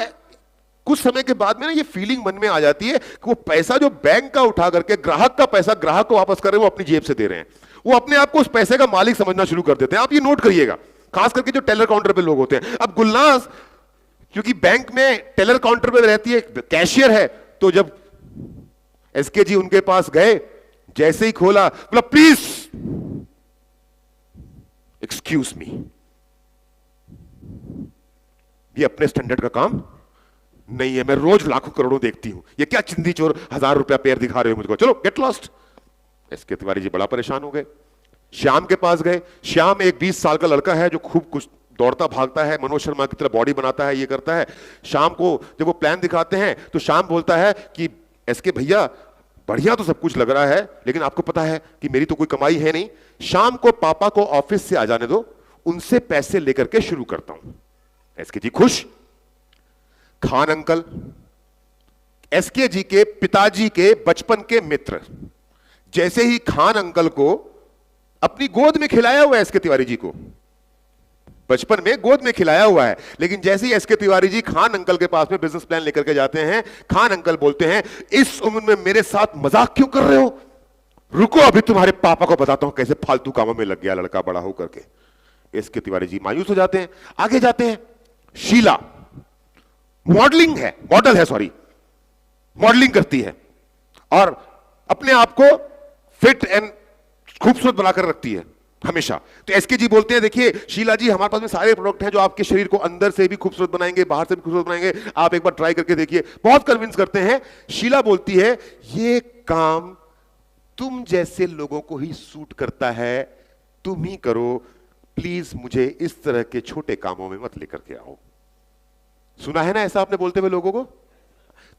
कुछ समय के बाद में ना ये फीलिंग मन में आ जाती है कि वो पैसा जो बैंक का उठा करके ग्राहक का पैसा ग्राहक को वापस कर रहे हैं, वो अपनी जेब से दे रहे हैं। वो अपने आप को उस पैसे का मालिक समझना शुरू कर देते हैं। आप ये नोट करिएगा, खास करके जो टेलर काउंटर पे लोग होते हैं। अब गुलनाज क्योंकि बैंक में टेलर काउंटर पे रहती है, कैशियर है, तो जब एसके जी उनके पास गए, जैसे ही खोला, बोला प्लीज एक्सक्यूज मी, ये अपने स्टैंडर्ड का काम नहीं है, मैं रोज लाखों करोड़ों देखती हूं, ये क्या चिंदी चोर 1000 रुपया पैर दिखा रहे हो मुझको, चलो get lost. SK Tiwari ji बड़ा परेशान हो गए। श्याम के पास गए। श्याम एक 20 साल का लड़का है जो खूब कुछ दौड़ता भागता है, मनोज शर्मा की तरह बॉडी बनाता है, ये करता है। शाम को जब वो प्लान दिखाते हैं तो शाम बोलता है कि एसके भैया बढ़िया तो सब कुछ लग रहा है, लेकिन आपको पता है कि मेरी तो कोई कमाई है नहीं, शाम को पापा को ऑफिस से आ जाने दो, उनसे पैसे लेकर के शुरू करता हूं। एसके जी खुश। खान अंकल एसके जी के पिताजी के बचपन के मित्र, जैसे ही खान अंकल को अपनी गोद में खिलाया हुआ है, एसके तिवारी जी को बचपन में गोद में खिलाया हुआ है, लेकिन जैसे ही एसके तिवारी जी खान अंकल के पास में बिजनेस प्लान लेकर के जाते हैं, खान अंकल बोलते हैं, इस उम्र में मेरे साथ मजाक क्यों कर रहे हो, रुको अभी तुम्हारे पापा को बताता हूं कैसे फालतू कामों में लग गया लड़का बड़ा होकर के। एसके तिवारी जी मायूस हो जाते हैं। आगे जाते हैं। शीला मॉडलिंग है, मॉडल है, सॉरी मॉडलिंग करती है और अपने आप को फिट एंड खूबसूरत बनाकर रखती है हमेशा। तो एसके जी बोलते हैं, देखिए शीला जी, हमारे पास में सारे प्रोडक्ट हैं जो आपके शरीर को अंदर से भी खूबसूरत बनाएंगे, बाहर से भी खूबसूरत बनाएंगे, आप एक बार ट्राई करके देखिए। बहुत कन्विंस करते हैं। शीला बोलती है, ये काम तुम जैसे लोगों को ही सूट करता है, तुम ही करो, प्लीज मुझे इस तरह के छोटे कामों में मत लेकर के आओ। सुना है ना ऐसा आपने बोलते हुए लोगों को?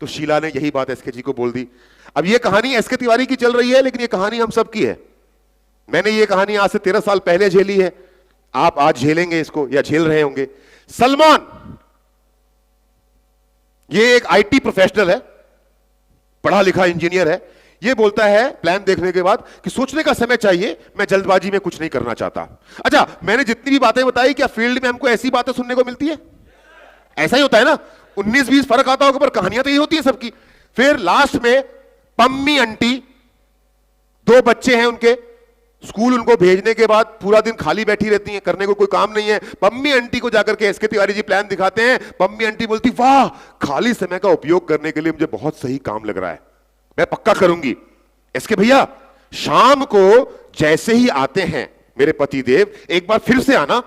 तो शीला ने यही बात एसके जी को बोल दी। अब ये कहानी एसके तिवारी की चल रही है, लेकिन ये कहानी हम सबकी है। मैंने ये कहानी आज से 13 साल पहले झेली है, आप आज झेलेंगे इसको या झेल रहे होंगे। सलमान, ये एक आईटी प्रोफेशनल है, पढ़ा लिखा इंजीनियर है। ये बोलता है प्लान देखने के बाद कि सोचने का समय चाहिए, मैं जल्दबाजी में कुछ नहीं करना चाहता। अच्छा, मैंने जितनी भी बातें बताई, क्या फील्ड में हमको ऐसी बातें सुनने को मिलती है? ऐसा ही होता है ना, 19-20 फर्क आता होगा, पर कहानियां तो यही होती है सबकी। फिर लास्ट में पम्मी आंटी, 2 बच्चे हैं उनके, स्कूल उनको भेजने के बाद पूरा दिन खाली बैठी रहती हैं, करने को कोई काम नहीं है। पम्मी आंटी को जाकर के एसके तिवारी जी प्लान दिखाते हैं। पम्मी आंटी बोलती, वाह, खाली समय का उपयोग करने के लिए मुझे बहुत सही काम लग रहा है, मैं पक्का करूंगी। एसके भैया, शाम को जैसे ही आते हैं मेरे पति देव, एक बार फिर से आना,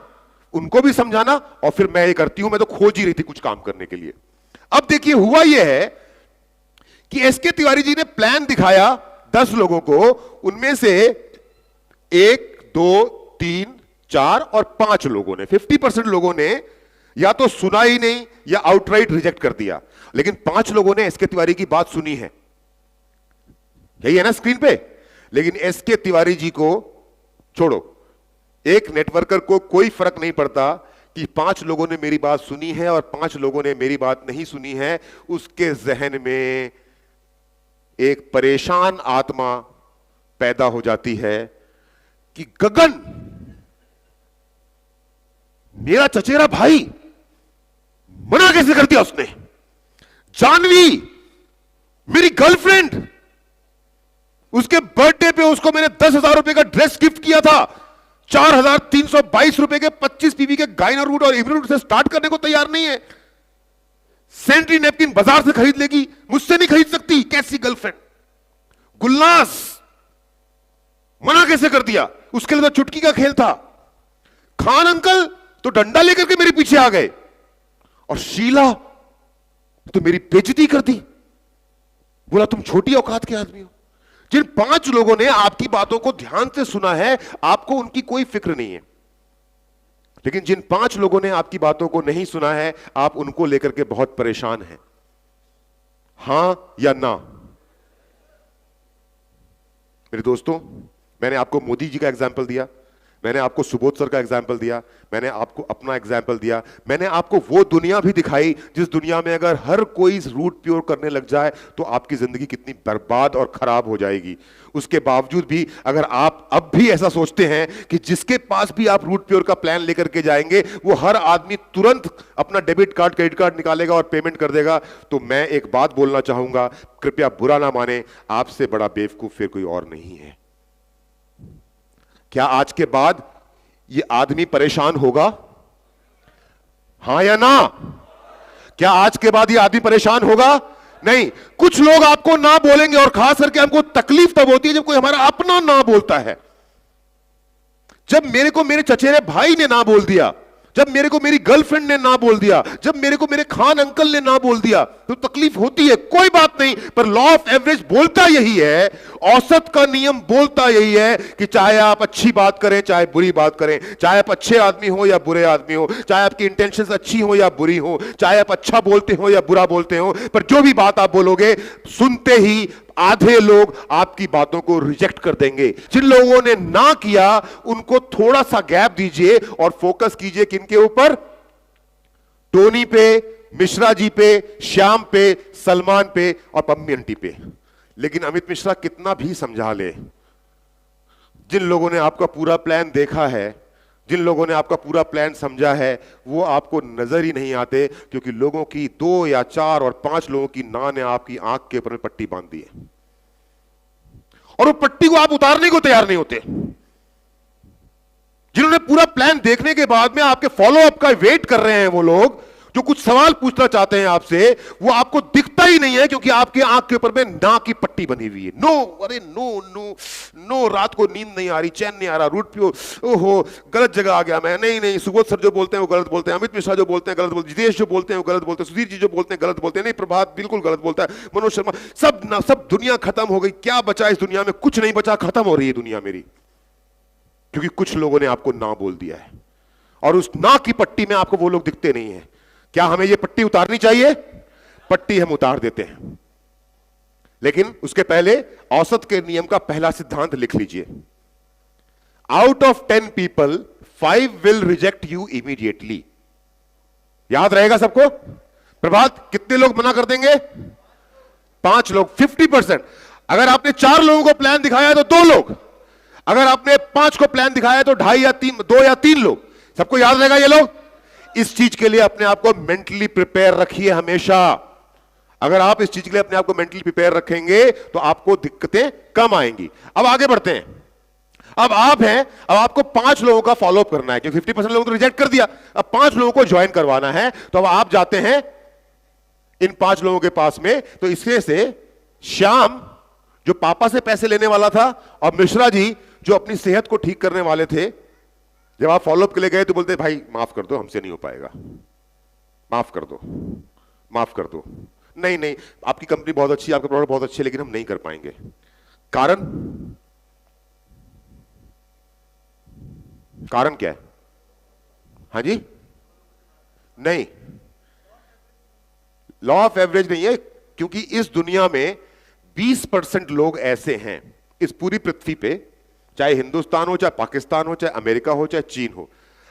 उनको भी समझाना, और फिर मैं ये करती हूं, मैं तो खोज ही रही थी कुछ काम करने के लिए। अब देखिए हुआ यह है कि एसके तिवारी जी ने प्लान दिखाया 10 लोगों को, उनमें से 1, 2, 3, 4 और 5 लोगों ने, 50% लोगों ने या तो सुना ही नहीं या आउटराइट रिजेक्ट कर दिया, लेकिन 5 लोगों ने एसके तिवारी की बात सुनी है। यही है ना स्क्रीन पे। लेकिन एसके तिवारी जी को छोड़ो, एक नेटवर्कर को कोई फर्क नहीं पड़ता कि 5 लोगों ने मेरी बात सुनी है और 5 लोगों ने मेरी बात नहीं सुनी है। उसके जहन में एक परेशान आत्मा पैदा हो जाती है कि गगन, मेरा चचेरा भाई, मना कैसे कर दिया उसने? जानवी, मेरी गर्लफ्रेंड, उसके बर्थडे पे उसको मैंने 10,000 रुपए का ड्रेस गिफ्ट किया था, 4,322 रुपए के 25 पीवी के गाइनर रूट और इम्यूनिट से स्टार्ट करने को तैयार नहीं है। सैनिटरी नैपकिन बाजार से खरीद लेगी, मुझसे नहीं खरीद सकती। कैसी गर्लफ्रेंड। गुलनास मना कैसे कर दिया, उसके लिए तो चुटकी का खेल था। खान अंकल तो डंडा लेकर के मेरे पीछे आ गए, और शीला तो मेरी बेइज्जती कर दी, बोला तुम छोटी औकात के आदमी हो। जिन 5 लोगों ने आपकी बातों को ध्यान से सुना है, आपको उनकी कोई फिक्र नहीं है, लेकिन जिन 5 लोगों ने आपकी बातों को नहीं सुना है, आप उनको लेकर के बहुत परेशान हैं। हां या ना? मेरे दोस्तों, मैंने आपको मोदी जी का एग्जाम्पल दिया, मैंने आपको सुबोध सर का एग्जाम्पल दिया, मैंने आपको अपना एग्जाम्पल दिया, मैंने आपको वो दुनिया भी दिखाई जिस दुनिया में अगर हर कोई रूट प्योर करने लग जाए तो आपकी जिंदगी कितनी बर्बाद और खराब हो जाएगी। उसके बावजूद भी अगर आप अब भी ऐसा सोचते हैं कि जिसके पास भी आप रूट प्योर का प्लान लेकर के जाएंगे वो हर आदमी तुरंत अपना डेबिट कार्ड क्रेडिट कार्ड निकालेगा और पेमेंट कर देगा, तो मैं एक बात बोलना चाहूंगा, कृपया बुरा ना माने, आपसे बड़ा बेवकूफ फिर कोई और नहीं है। क्या आज के बाद ये आदमी परेशान होगा? हां या ना? क्या आज के बाद ये आदमी परेशान होगा? नहीं। कुछ लोग आपको ना बोलेंगे, और खास करके हमको तकलीफ तब होती है जब कोई हमारा अपना ना बोलता है। जब मेरे को मेरे चचेरे भाई ने ना बोल दिया, जब मेरे को मेरी गर्लफ्रेंड ने ना बोल दिया, जब मेरे को मेरे खान अंकल ने ना बोल दिया, तो तकलीफ होती है, कोई बात नहीं। पर लॉ ऑफ एवरेज बोलता यही है, औसत का नियम बोलता यही है कि चाहे आप अच्छी बात करें चाहे बुरी बात करें, चाहे आप अच्छे आदमी हो या बुरे आदमी हो, चाहे आपकी इंटेंशंस अच्छी हो या बुरी हो, चाहे आप अच्छा बोलते हो या बुरा बोलते हो, पर जो भी बात आप बोलोगे, सुनते ही आधे लोग आपकी बातों को रिजेक्ट कर देंगे। जिन लोगों ने ना किया उनको थोड़ा सा गैप दीजिए और फोकस कीजिए किनके ऊपर? टोनी पे, मिश्रा जी पे, श्याम पे, सलमान पे और पम्मी आंटी पे। लेकिन अमित मिश्रा कितना भी समझा ले, जिन लोगों ने आपका पूरा प्लान देखा है, जिन लोगों ने आपका पूरा प्लान समझा है, वो आपको नजर ही नहीं आते, क्योंकि लोगों की 2 या 4 और 5 लोगों की ना ने आपकी आंख के ऊपर पट्टी बांध दी है, और वो पट्टी को आप उतारने को तैयार नहीं होते। जिन्होंने पूरा प्लान देखने के बाद में आपके फॉलो अप का वेट कर रहे हैं, वो लोग जो कुछ सवाल पूछना चाहते हैं आपसे, वो आपको दिखता ही नहीं है, क्योंकि आपके आंख के ऊपर में ना की पट्टी बनी हुई है। नो, अरे नो नो नो, रात को नींद नहीं आ रही, चैन नहीं आ रहा, रूट प्योर, ओहो गलत जगह आ गया मैं, नहीं नहीं, सुबोध सर जो बोलते हैं वो गलत बोलते हैं, अमित मिश्रा जो बोलते हैं गलत बोलते हैं, जितेश जो बोलते हैं वो गलत बोलते हैं, सुधीर जी जो बोलते हैं गलत बोलते हैं, नहीं प्रभात बिल्कुल गलत बोलता है, मनोज शर्मा, सब दुनिया खत्म हो गई। क्या बचा इस दुनिया में? कुछ नहीं बचा, खत्म हो रही है दुनिया मेरी, क्योंकि कुछ लोगों ने आपको ना बोल दिया है, और उस ना की पट्टी में आपको वो लोग दिखते नहीं है। क्या हमें ये पट्टी उतारनी चाहिए? पट्टी हम उतार देते हैं, लेकिन उसके पहले औसत के नियम का पहला सिद्धांत लिख लीजिए। Out of 10 people 5 will reject you immediately. याद रहेगा सबको? प्रभात, कितने लोग मना कर देंगे? 5 लोग, 50%। अगर आपने 4 लोगों को प्लान दिखाया तो 2 लोग, अगर आपने 5 को प्लान दिखाया तो 2 या 3 लोग। सबको याद रहेगा ये लोग? इस चीज के लिए अपने आप को मेंटली प्रिपेयर रखिए हमेशा। अगर आप इस चीज के लिए अपने आप को मेंटली प्रिपेयर रखेंगे तो आपको दिक्कतें कम आएंगी। अब आगे बढ़ते हैं। अब आप हैं, अब आपको 5 लोगों का फॉलोअप करना है, क्योंकि 50% लोगों को रिजेक्ट कर दिया, अब 5 लोगों को ज्वाइन करवाना है। तो अब आप जाते हैं इन 5 लोगों के पास में। तो इसमें से श्याम जो पापा से पैसे लेने वाला था, और मिश्रा जी जो अपनी सेहत को ठीक करने वाले थे, जब आप फॉलोअप के लिए गए तो बोलते भाई माफ कर दो, हमसे नहीं हो पाएगा, माफ कर दो, माफ कर दो, नहीं नहीं आपकी कंपनी बहुत अच्छी है, आपके प्रोडक्ट बहुत अच्छे हैं, लेकिन हम नहीं कर पाएंगे। कारण? कारण क्या है? हाँ जी, नहीं, लॉ ऑफ एवरेज नहीं है, क्योंकि इस दुनिया में 20% लोग ऐसे हैं इस पूरी पृथ्वी पे, चाहे हिंदुस्तान हो, चाहे पाकिस्तान हो, चाहे अमेरिका हो, चाहे चीन हो,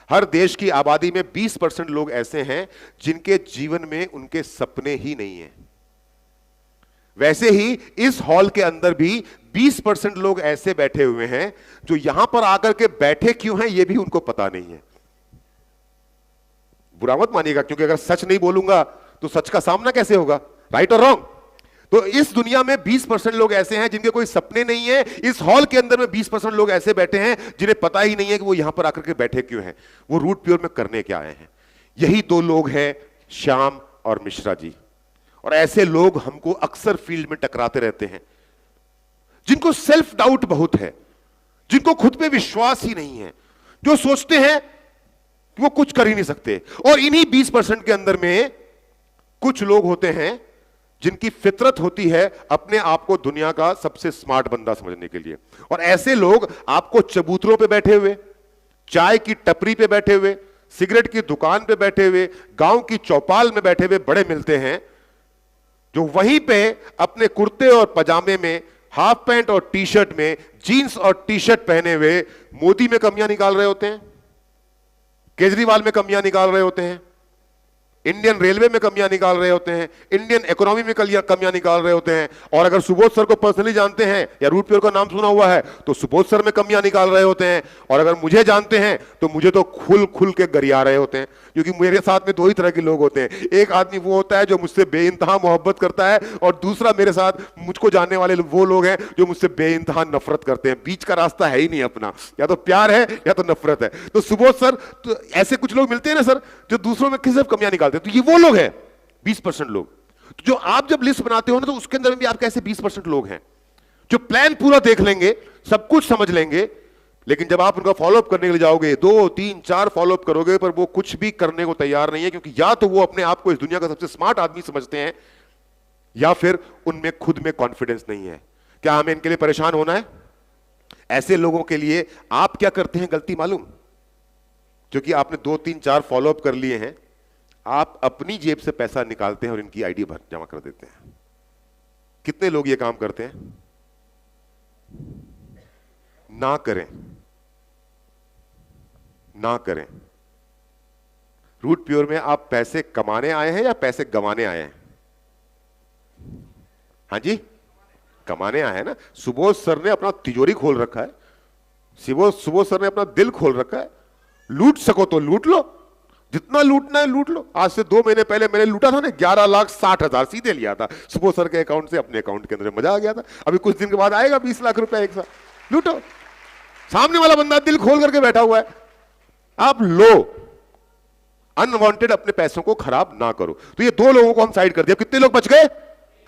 हर देश की आबादी में 20% लोग ऐसे हैं जिनके जीवन में उनके सपने ही नहीं है। वैसे ही इस हॉल के अंदर भी 20% लोग ऐसे बैठे हुए हैं जो यहां पर आकर के बैठे क्यों हैं यह भी उनको पता नहीं है। बुरा मत मानिएगा, क्योंकि अगर सच नहीं बोलूंगा तो सच का सामना कैसे होगा? राइट और रॉन्ग? तो इस दुनिया में 20% लोग ऐसे हैं जिनके कोई सपने नहीं है। इस हॉल के अंदर में 20% लोग ऐसे बैठे हैं जिन्हें पता ही नहीं है कि वो यहां पर आकर के बैठे क्यों हैं, वो रूट प्योर में करने क्या आए हैं। यही 2 लोग हैं, श्याम और मिश्रा जी, और ऐसे लोग हमको अक्सर फील्ड में टकराते रहते हैं, जिनको सेल्फ डाउट बहुत है, जिनको खुद पे विश्वास ही नहीं है, जो सोचते हैं कि वो कुछ कर ही नहीं सकते। और इन्हीं 20% के अंदर में कुछ लोग होते हैं जिनकी फितरत होती है अपने आप को दुनिया का सबसे स्मार्ट बंदा समझने के लिए। और ऐसे लोग आपको चबूतरों पे बैठे हुए, चाय की टपरी पे बैठे हुए, सिगरेट की दुकान पे बैठे हुए, गांव की चौपाल में बैठे हुए बड़े मिलते हैं, जो वहीं पे अपने कुर्ते और पजामे में, हाफ पैंट और टी शर्ट में, जीन्स और टी शर्ट पहने हुए मोदी में कमियां निकाल रहे होते हैं, केजरीवाल में कमियां निकाल रहे होते हैं, इंडियन रेलवे में कमियां निकाल रहे होते हैं, इंडियन इकोनॉमी में कमियां निकाल रहे होते हैं। और अगर सुबोध सर को पर्सनली जानते हैं या रूट प्योर का नाम सुना हुआ है तो सुबोध सर में कमियां निकाल रहे होते हैं। और अगर मुझे जानते हैं तो मुझे तो खुल खुल के गरिया रहे होते हैं, क्योंकि मेरे साथ में दो ही तरह के लोग होते हैं। एक आदमी वो होता है जो मुझसे बेइंतहा मोहब्बत करता है, और दूसरा मेरे साथ मुझको जानने वाले वो लोग हैं जो मुझसे बेइंतहा नफरत करते हैं। बीच का रास्ता है ही नहीं अपना, या तो प्यार है या तो नफरत है। तो सुबोध सर, तो ऐसे कुछ लोग मिलते हैं ना सर, जो दूसरों में किसी कमियां निकालते हैं, तो ये वो लोग हैं 20% लोग। तो जो आप जब लिस्ट बनाते हो ना, तो उसके अंदर भी आपके ऐसे 20% लोग हैं जो प्लान पूरा देख लेंगे, सब कुछ समझ लेंगे, लेकिन जब आप उनका फॉलोअप करने के लिए जाओगे, 2, 3, 4 फॉलोअप करोगे, पर वो कुछ भी करने को तैयार नहीं है, क्योंकि या तो वो अपने आप को इस दुनिया का सबसे स्मार्ट आदमी समझते हैं, या फिर उनमें खुद में कॉन्फिडेंस नहीं है। क्या हमें इनके लिए परेशान होना है? ऐसे लोगों के लिए आप क्या करते हैं गलती मालूम? क्योंकि आपने 2, 3, 4 फॉलोअप कर लिए हैं, आप अपनी जेब से पैसा निकालते हैं और इनकी आईडी भर जमा कर देते हैं। कितने लोग ये काम करते हैं? ना करें, ना करें। रूट प्योर में आप पैसे कमाने आए हैं या पैसे गंवाने आए हैं? हाँ जी, कमाने आए हैं ना। सुबोध सर ने अपना तिजोरी खोल रखा है, सुबोध सर ने अपना दिल खोल रखा है। लूट सको तो लूट लो, जितना लूटना है लूट लो। आज से 2 महीने पहले मैंने लूटा था ना, 11,60,000 सीधे लिया था सुबोध सर के अकाउंट से अपने अकाउंट के अंदर। मजा आ गया था। अभी कुछ दिन के बाद आएगा 20 लाख रुपए एक साथ। लूटो, सामने वाला बंदा दिल खोल करके बैठा हुआ है, आप लो। अनवांटेड अपने पैसों को खराब ना करो। तो ये 2 लोगों को हम साइड कर दिया। कितने लोग बच गए?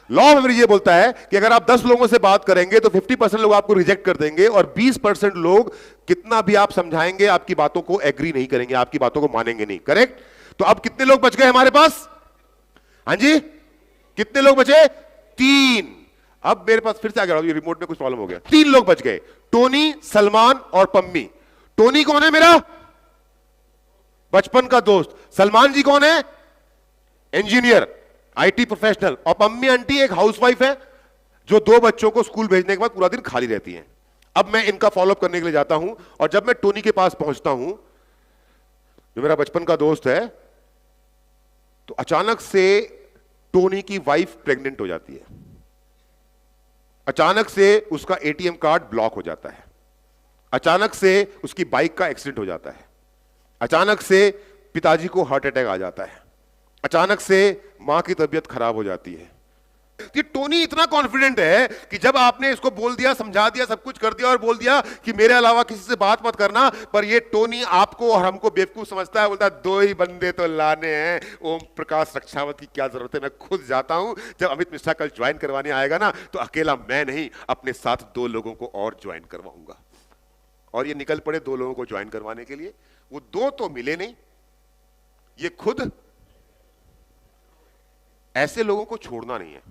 लॉ ऑफ एवरेज ये बोलता है कि अगर आप 10 लोगों से बात करेंगे तो 50% लोग आपको रिजेक्ट कर देंगे, और 20% लोग कितना भी आप समझाएंगे आपकी बातों को एग्री नहीं करेंगे, आपकी बातों को मानेंगे नहीं। करेक्ट? तो अब कितने लोग बच गए हमारे पास? हाँ जी, कितने लोग बचे? 3। अब मेरे पास फिर से आ गया, रिमोट में कुछ प्रॉब्लम हो गया। 3 लोग बच गए, टोनी, सलमान और पम्मी। टोनी कौन है? मेरा बचपन का दोस्त। सलमान जी कौन है? Engineer, IT professional. और पम्मी आंटी एक हाउसवाइफ है जो 2 बच्चों को स्कूल भेजने के बाद पूरा दिन खाली रहती हैं। अब मैं इनका फॉलोअप करने के लिए जाता हूं, और जब मैं टोनी के पास पहुंचता हूं, जो मेरा बचपन का दोस्त है, तो अचानक से टोनी की वाइफ प्रेग्नेंट हो जाती है। अचानक से उसका एटीएम कार्ड ब्लॉक हो जाता है। अचानक से उसकी बाइक का एक्सीडेंट हो जाता है। अचानक से पिताजी को हार्ट अटैक आ जाता है। अचानक से मां की तबीयत खराब हो जाती है। ये टोनी इतना कॉन्फिडेंट है कि जब आपने इसको बोल दिया, समझा दिया, सब कुछ कर दिया और बोल दिया कि मेरे अलावा किसी से बात मत करना, पर ये टोनी आपको और हमको बेवकूफ समझता है। बोलता है 2 ही बंदे तो लाने हैं, ओम प्रकाश रक्षावत की क्या जरूरत है, मैं खुद जाता हूं। जब अमित मिश्रा कल ज्वाइन करवाने आएगा ना, तो अकेला मैं नहीं, अपने साथ 2 लोगों को और ज्वाइन करवाऊंगा। और ये निकल पड़े 2 लोगों को ज्वाइन करवाने के लिए। वो 2 तो मिले नहीं, ये खुद। ऐसे लोगों को छोड़ना नहीं है।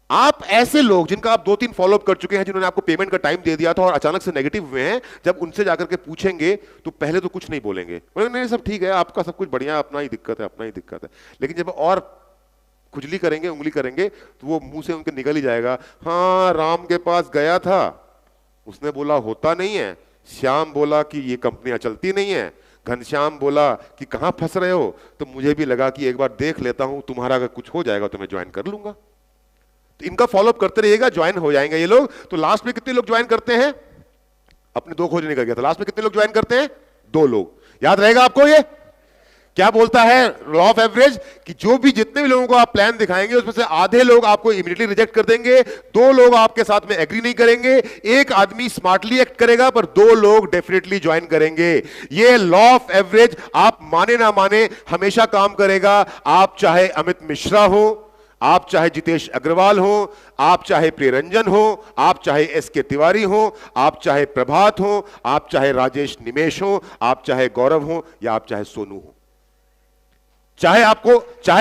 आप ऐसे लोग जिनका आप 2-3 फॉलोअप कर चुके हैं, जिन्होंने आपको पेमेंट का टाइम दे दिया था और अचानक से नेगेटिव हुए हैं, जब उनसे जाकर के पूछेंगे तो पहले तो कुछ नहीं बोलेंगे, बोलेंगे नहीं सब ठीक है, आपका सब कुछ बढ़िया, अपना ही दिक्कत है, अपना ही दिक्कत है। लेकिन जब और खुजली करेंगे, उंगली करेंगे, तो वो मुंह से उनके निकल ही जाएगा, हाँ राम के पास गया था, उसने बोला होता नहीं है, श्याम बोला कि ये कंपनियां चलती नहीं है, घनश्याम बोला कि कहां फंस रहे हो, तो मुझे भी लगा कि एक बार देख लेता हूं, तुम्हारा अगर कुछ हो जाएगा तो मैं ज्वाइन कर लूंगा। तो इनका फॉलोअप करते रहिएगा, ज्वाइन हो जाएंगे ये लोग। तो लास्ट में कितने लोग ज्वाइन करते हैं? अपने 2 खोज निकल गया था, लास्ट में कितने लोग ज्वाइन करते हैं? 2 लोग। याद रहेगा आपको ये? क्या बोलता है लॉ ऑफ एवरेज? कि जो भी जितने भी लोगों को आप प्लान दिखाएंगे उसमें से आधे लोग आपको इमीडिएटली रिजेक्ट कर देंगे, 2 लोग आपके साथ में एग्री नहीं करेंगे, एक आदमी स्मार्टली एक्ट करेगा पर 2 लोग डेफिनेटली ज्वाइन करेंगे। ये लॉ ऑफ एवरेज आप माने ना माने हमेशा काम करेगा। आप चाहे अमित मिश्रा हो, आप चाहे जितेश अग्रवाल हो, आप चाहे प्रियरंजन हो, आप चाहे एसके तिवारी हो, आप चाहे प्रभात हो, आप चाहे राजेश निमेश हो, आप चाहे गौरव हो या आप चाहे सोनू हो, चाहे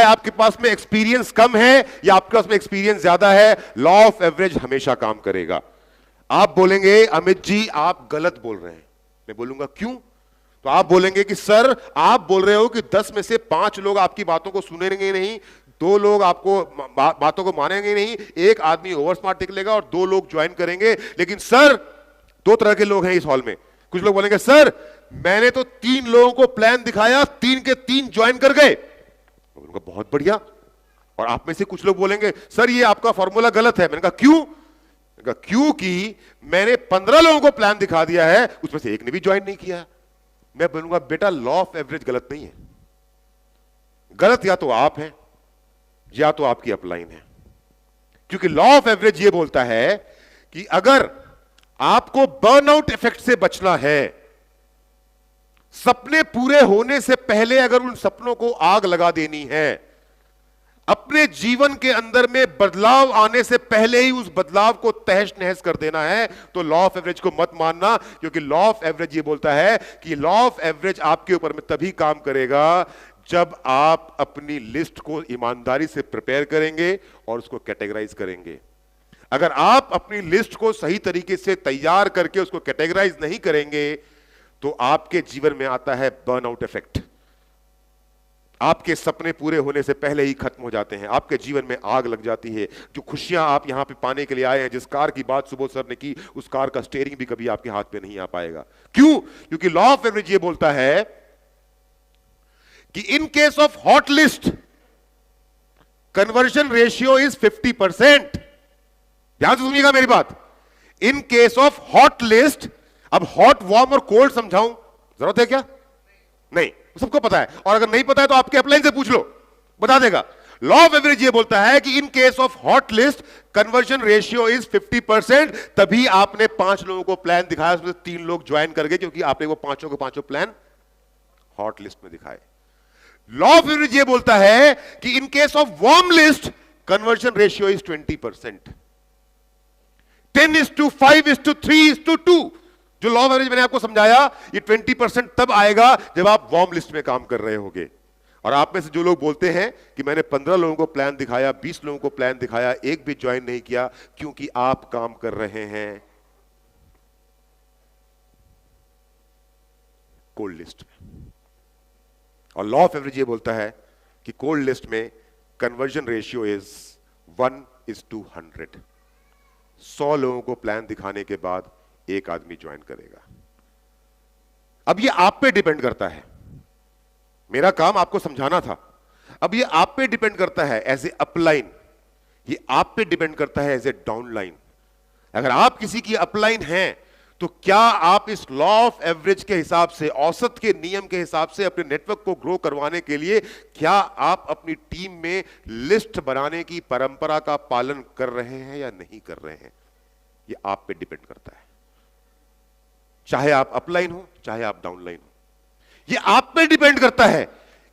आपके पास में एक्सपीरियंस कम है या आपके पास में एक्सपीरियंस ज्यादा है, लॉ ऑफ एवरेज हमेशा काम करेगा। आप बोलेंगे अमित जी आप गलत बोल रहे हैं, मैं बोलूंगा क्यों? तो आप बोलेंगे कि सर आप बोल रहे हो कि 10 में से 5 लोग आपकी बातों को सुनेंगे नहीं, 2 लोग आपको बातों को मानेंगे नहीं, एक आदमी ओवर स्मार्ट निकलेगा और 2 लोग ज्वाइन करेंगे। लेकिन सर 2 तरह के लोग हैं इस हॉल में। कुछ लोग बोलेंगे सर मैंने तो 3 लोगों को प्लान दिखाया, 3 के 3 ज्वाइन कर गए, उनका बहुत बढ़िया। और आप में से कुछ लोग बोलेंगे सर ये आपका फॉर्मूला गलत है। मैंने कहा क्यों? मैंने कहा क्योंकि मैंने 15 लोगों को प्लान दिखा दिया है, उसमें से एक ने भी ज्वाइन नहीं किया। मैं बोलूंगा बेटा लॉ ऑफ एवरेज गलत नहीं है, गलत या तो आप हैं या तो आपकी अपलाइन है। क्योंकि लॉ ऑफ एवरेज ये बोलता है कि अगर आपको बर्नआउट इफेक्ट से बचना है, सपने पूरे होने से पहले अगर उन सपनों को आग लगा देनी है, अपने जीवन के अंदर में बदलाव आने से पहले ही उस बदलाव को तहस नहस कर देना है, तो लॉ ऑफ एवरेज को मत मानना। क्योंकि लॉ ऑफ एवरेज ये बोलता है कि लॉ ऑफ एवरेज आपके ऊपर में तभी काम करेगा जब आप अपनी लिस्ट को ईमानदारी से प्रिपेयर करेंगे और उसको कैटेगराइज करेंगे। अगर आप अपनी लिस्ट को सही तरीके से तैयार करके उसको कैटेगराइज नहीं करेंगे तो आपके जीवन में आता है बर्नआउट इफेक्ट। आपके सपने पूरे होने से पहले ही खत्म हो जाते हैं, आपके जीवन में आग लग जाती है। जो खुशियां आप यहां पे पाने के लिए आए हैं, जिस कार की बात सुबोध सर ने की, उस कार का स्टीयरिंग भी कभी आपके हाथ में नहीं आ पाएगा। क्यों? क्योंकि लॉ ऑफ एवरेज ये बोलता है कि in case of hot list conversion ratio is 50%। ध्यान से सुनिएगा मेरी बात। In case of hot list, अब हॉट वार्म और कोल्ड समझाऊं जरूरत है क्या? नहीं, सबको पता है। और अगर नहीं पता है तो आपके अपलाइन से पूछ लो, बता देगा। लॉ ऑफ एवरेज ये बोलता है कि in case of hot list conversion ratio is 50%। तभी आपने 5 लोगों को प्लान दिखाया, उसमें 3 लोग ज्वाइन कर गए, क्योंकि आपने वो पांचों को पांचों प्लान हॉट लिस्ट में दिखाए। लॉ ऑफ एवरेज ये बोलता है कि in case of warm list conversion ratio is 20%। 10:5:3:2 जो लॉ ऑफ एवरेज मैंने आपको समझाया, ये 20% तब आएगा जब आप वार्म लिस्ट में काम कर रहे होंगे। और आप में से जो लोग बोलते हैं कि मैंने 15 लोगों को प्लान दिखाया, 20 लोगों को प्लान दिखाया, एक भी ज्वाइन नहीं किया, क्योंकि आप काम कर रहे हैं कोल्ड लिस्ट में। और लॉ ऑफ एवरेज ये बोलता है कि कोल्ड लिस्ट में कन्वर्जन रेशियो इज 1:100। 100 लोगों को प्लान दिखाने के बाद एक आदमी ज्वाइन करेगा। अब ये आप पे डिपेंड करता है, मेरा काम आपको समझाना था। अब ये आप पे डिपेंड करता है एज ए अपलाइन, ये आप पे डिपेंड करता है एज ए डाउनलाइन। अगर आप किसी की अपलाइन हैं तो क्या आप इस लॉ ऑफ एवरेज के हिसाब से, औसत के नियम के हिसाब से अपने नेटवर्क को ग्रो करवाने के लिए क्या आप अपनी टीम में लिस्ट बनाने की परंपरा का पालन कर रहे हैं या नहीं कर रहे हैं? ये आप पे डिपेंड करता है। चाहे आप अपलाइन हो, चाहे आप डाउनलाइन हो, ये आप पे डिपेंड करता है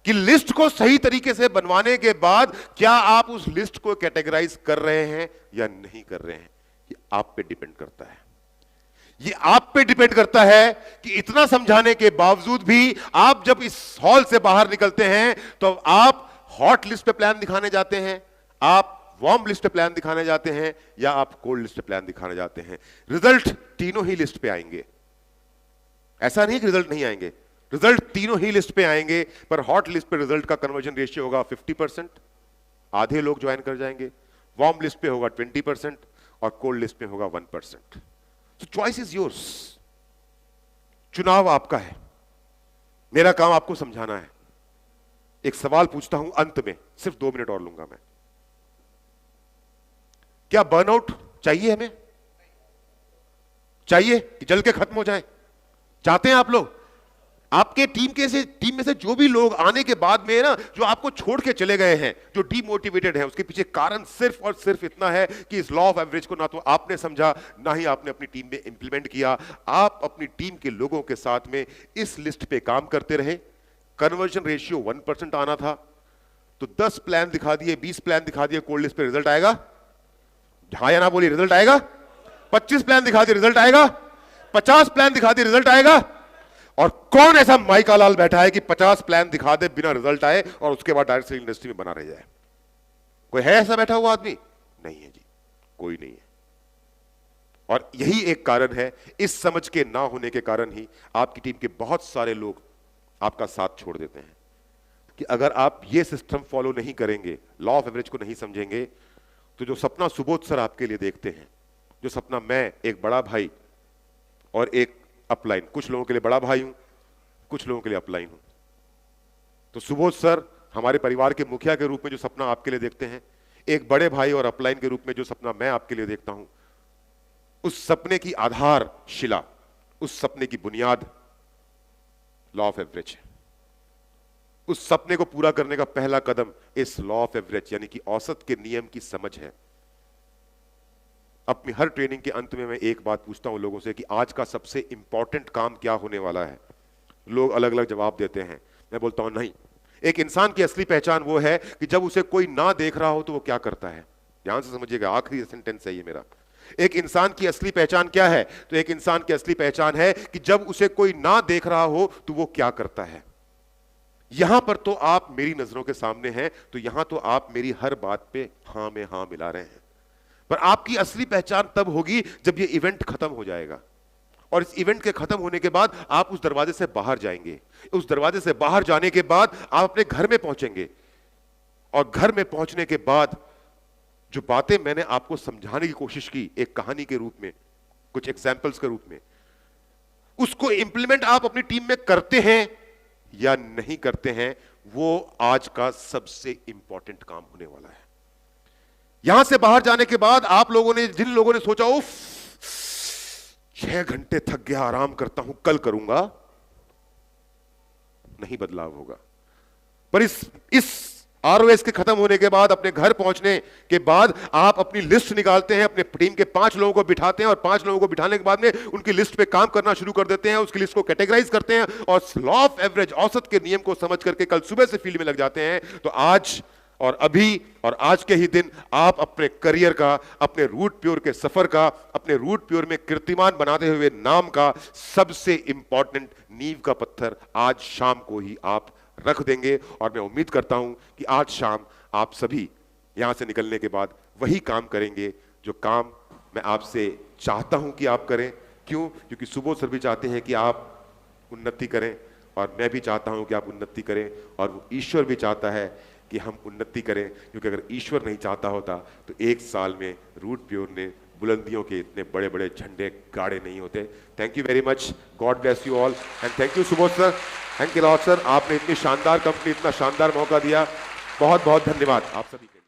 कि लिस्ट को सही तरीके से बनवाने के बाद क्या आप उस लिस्ट को कैटेगराइज कर रहे हैं या नहीं कर रहे हैं। ये आप पे डिपेंड करता है। ये आप पे डिपेंड करता है कि इतना समझाने के बावजूद भी आप जब इस हॉल से बाहर निकलते हैं तो आप हॉट लिस्ट पे प्लान दिखाने जाते हैं, आप वार्म लिस्ट पे प्लान दिखाने जाते हैं, या आप कोल्ड लिस्ट पे प्लान दिखाने जाते हैं। रिजल्ट तीनों ही लिस्ट पे आएंगे। ऐसा नहीं कि रिजल्ट नहीं आएंगे, रिजल्ट तीनों ही लिस्ट पे आएंगे। पर हॉट लिस्ट पे रिजल्ट का कन्वर्जन रेशियो होगा 50%, आधे लोग ज्वाइन कर जाएंगे। वार्म लिस्ट पे होगा 20% और कोल्ड लिस्ट पे होगा 1%। तो चॉइस इज योर्स, चुनाव आपका है। मेरा काम आपको समझाना है। एक सवाल पूछता हूं अंत में, सिर्फ 2 मिनट और लूंगा मैं। क्या बर्नआउट चाहिए हमें? चाहिए कि जल के खत्म हो जाए? चाहते हैं आप लोग? आपके टीम में से जो भी लोग आने के बाद में ना जो आपको छोड़ के चले गए हैं, जो डीमोटिवेटेड हैं, उसके पीछे कारण सिर्फ और सिर्फ इतना है कि इस लॉ ऑफ एवरेज को ना तो आपने समझा, ना ही आपने अपनी टीम में इंप्लीमेंट किया। आप अपनी टीम के लोगों के साथ में इस लिस्ट पे काम करते रहे। कन्वर्जन रेशियो 1% आना था, तो 10 प्लान दिखा दिए, 20 प्लान दिखा दिए, कोल्ड लिस्ट पे रिजल्ट आएगा? हाँ या ना बोलिए, रिजल्ट आएगा? 25 प्लान दिखा दिए, रिजल्ट आएगा? 50 प्लान दिखा दिए, रिजल्ट आएगा? और कौन ऐसा माइका लाल बैठा है कि 50 प्लान दिखा दे बिना रिजल्ट आए और उसके बाद डायरेक्ट सेलिंग इंडस्ट्री में बना रह जाए? कोई है ऐसा बैठा हुआ आदमी? नहीं है जी, कोई नहीं है। और यही एक कारण है, इस समझ के ना होने के कारण ही आपकी टीम के बहुत सारे लोग आपका साथ छोड़ देते हैं कि अगर आप ये सिस्टम फॉलो नहीं करेंगे, लॉ ऑफ एवरेज को नहीं समझेंगे, तो जो सपना सुबोध सर आपके लिए देखते हैं, जो सपना मैं, एक बड़ा भाई और एक अपलाइन, कुछ लोगों के लिए बड़ा भाई हूं, कुछ लोगों के लिए अपलाइन हूं, तो सुबोध सर हमारे परिवार के मुखिया के रूप में जो सपना आपके लिए देखते हैं, एक बड़े भाई और अपलाइन के रूप में जो सपना मैं आपके लिए देखता हूं, उस सपने की आधारशिला, उस सपने की बुनियाद लॉ ऑफ एवरेज है। उस सपने को पूरा करने का पहला कदम इस लॉ ऑफ एवरेज यानी कि औसत के नियम की समझ है। अपनी हर ट्रेनिंग के अंत में मैं एक बात पूछता हूं लोगों से कि आज का सबसे इंपॉर्टेंट काम क्या होने वाला है? लोग अलग अलग जवाब देते हैं। मैं बोलता हूं नहीं, एक इंसान की असली पहचान वो है कि जब उसे कोई ना देख रहा हो तो वो क्या करता है। ध्यान से समझिएगा, आखिरी सेंटेंस है ये मेरा। एक इंसान की असली पहचान क्या है? तो एक इंसान की असली पहचान है कि जब उसे कोई ना देख रहा हो तो वो क्या करता है। यहां पर तो आप मेरी नजरों के सामने हैं, तो यहां तो आप मेरी हर बात पे हां में हां मिला रहे हैं, पर आपकी असली पहचान तब होगी जब ये इवेंट खत्म हो जाएगा। और इस इवेंट के खत्म होने के बाद आप उस दरवाजे से बाहर जाएंगे। उस दरवाजे से बाहर जाने के बाद आप अपने घर में पहुंचेंगे, और घर में पहुंचने के बाद जो बातें मैंने आपको समझाने की कोशिश की एक कहानी के रूप में, कुछ एग्जाम्पल्स के रूप में, उसको इंप्लीमेंट आप अपनी टीम में करते हैं या नहीं करते हैं, वो आज का सबसे इंपॉर्टेंट काम होने वाला है। यहां से बाहर जाने के बाद आप लोगों ने, जिन लोगों ने सोचा उफ 6 घंटे थक गया, आराम करता हूं, कल करूंगा, नहीं बदलाव होगा। पर इस आरओएस के खत्म होने के बाद, अपने घर पहुंचने के बाद आप अपनी लिस्ट निकालते हैं, अपने टीम के 5 लोगों को बिठाते हैं, और 5 लोगों को बिठाने के बाद में उनकी लिस्ट पे काम करना शुरू कर देते हैं, उसकी लिस्ट को कैटेगराइज करते हैं, और लॉ ऑफ एवरेज, औसत के नियम को समझ करके कल सुबह से फील्ड में लग जाते हैं। तो आज और अभी और आज के ही दिन आप अपने करियर का, अपने रूट प्योर के सफर का, अपने रूट प्योर में कीर्तिमान बनाते हुए नाम का सबसे इंपॉर्टेंट नींव का पत्थर आज शाम को ही आप रख देंगे। और मैं उम्मीद करता हूं कि आज शाम आप सभी यहां से निकलने के बाद वही काम करेंगे जो काम मैं आपसे चाहता हूं कि आप करें। क्यों? क्योंकि सुबोध सर भी चाहते हैं कि आप उन्नति करें, और मैं भी चाहता हूं कि आप उन्नति करें, और वो ईश्वर भी चाहता है कि हम उन्नति करें। क्योंकि अगर ईश्वर नहीं चाहता होता तो 1 साल में रूट प्योर ने बुलंदियों के इतने बड़े बड़े झंडे गाड़े नहीं होते। Thank you very much, God bless you all, and thank you Subodh sir, thank you lot sir, आपने इतनी शानदार कंपनी, इतना शानदार मौका दिया, बहुत बहुत धन्यवाद आप सभी के।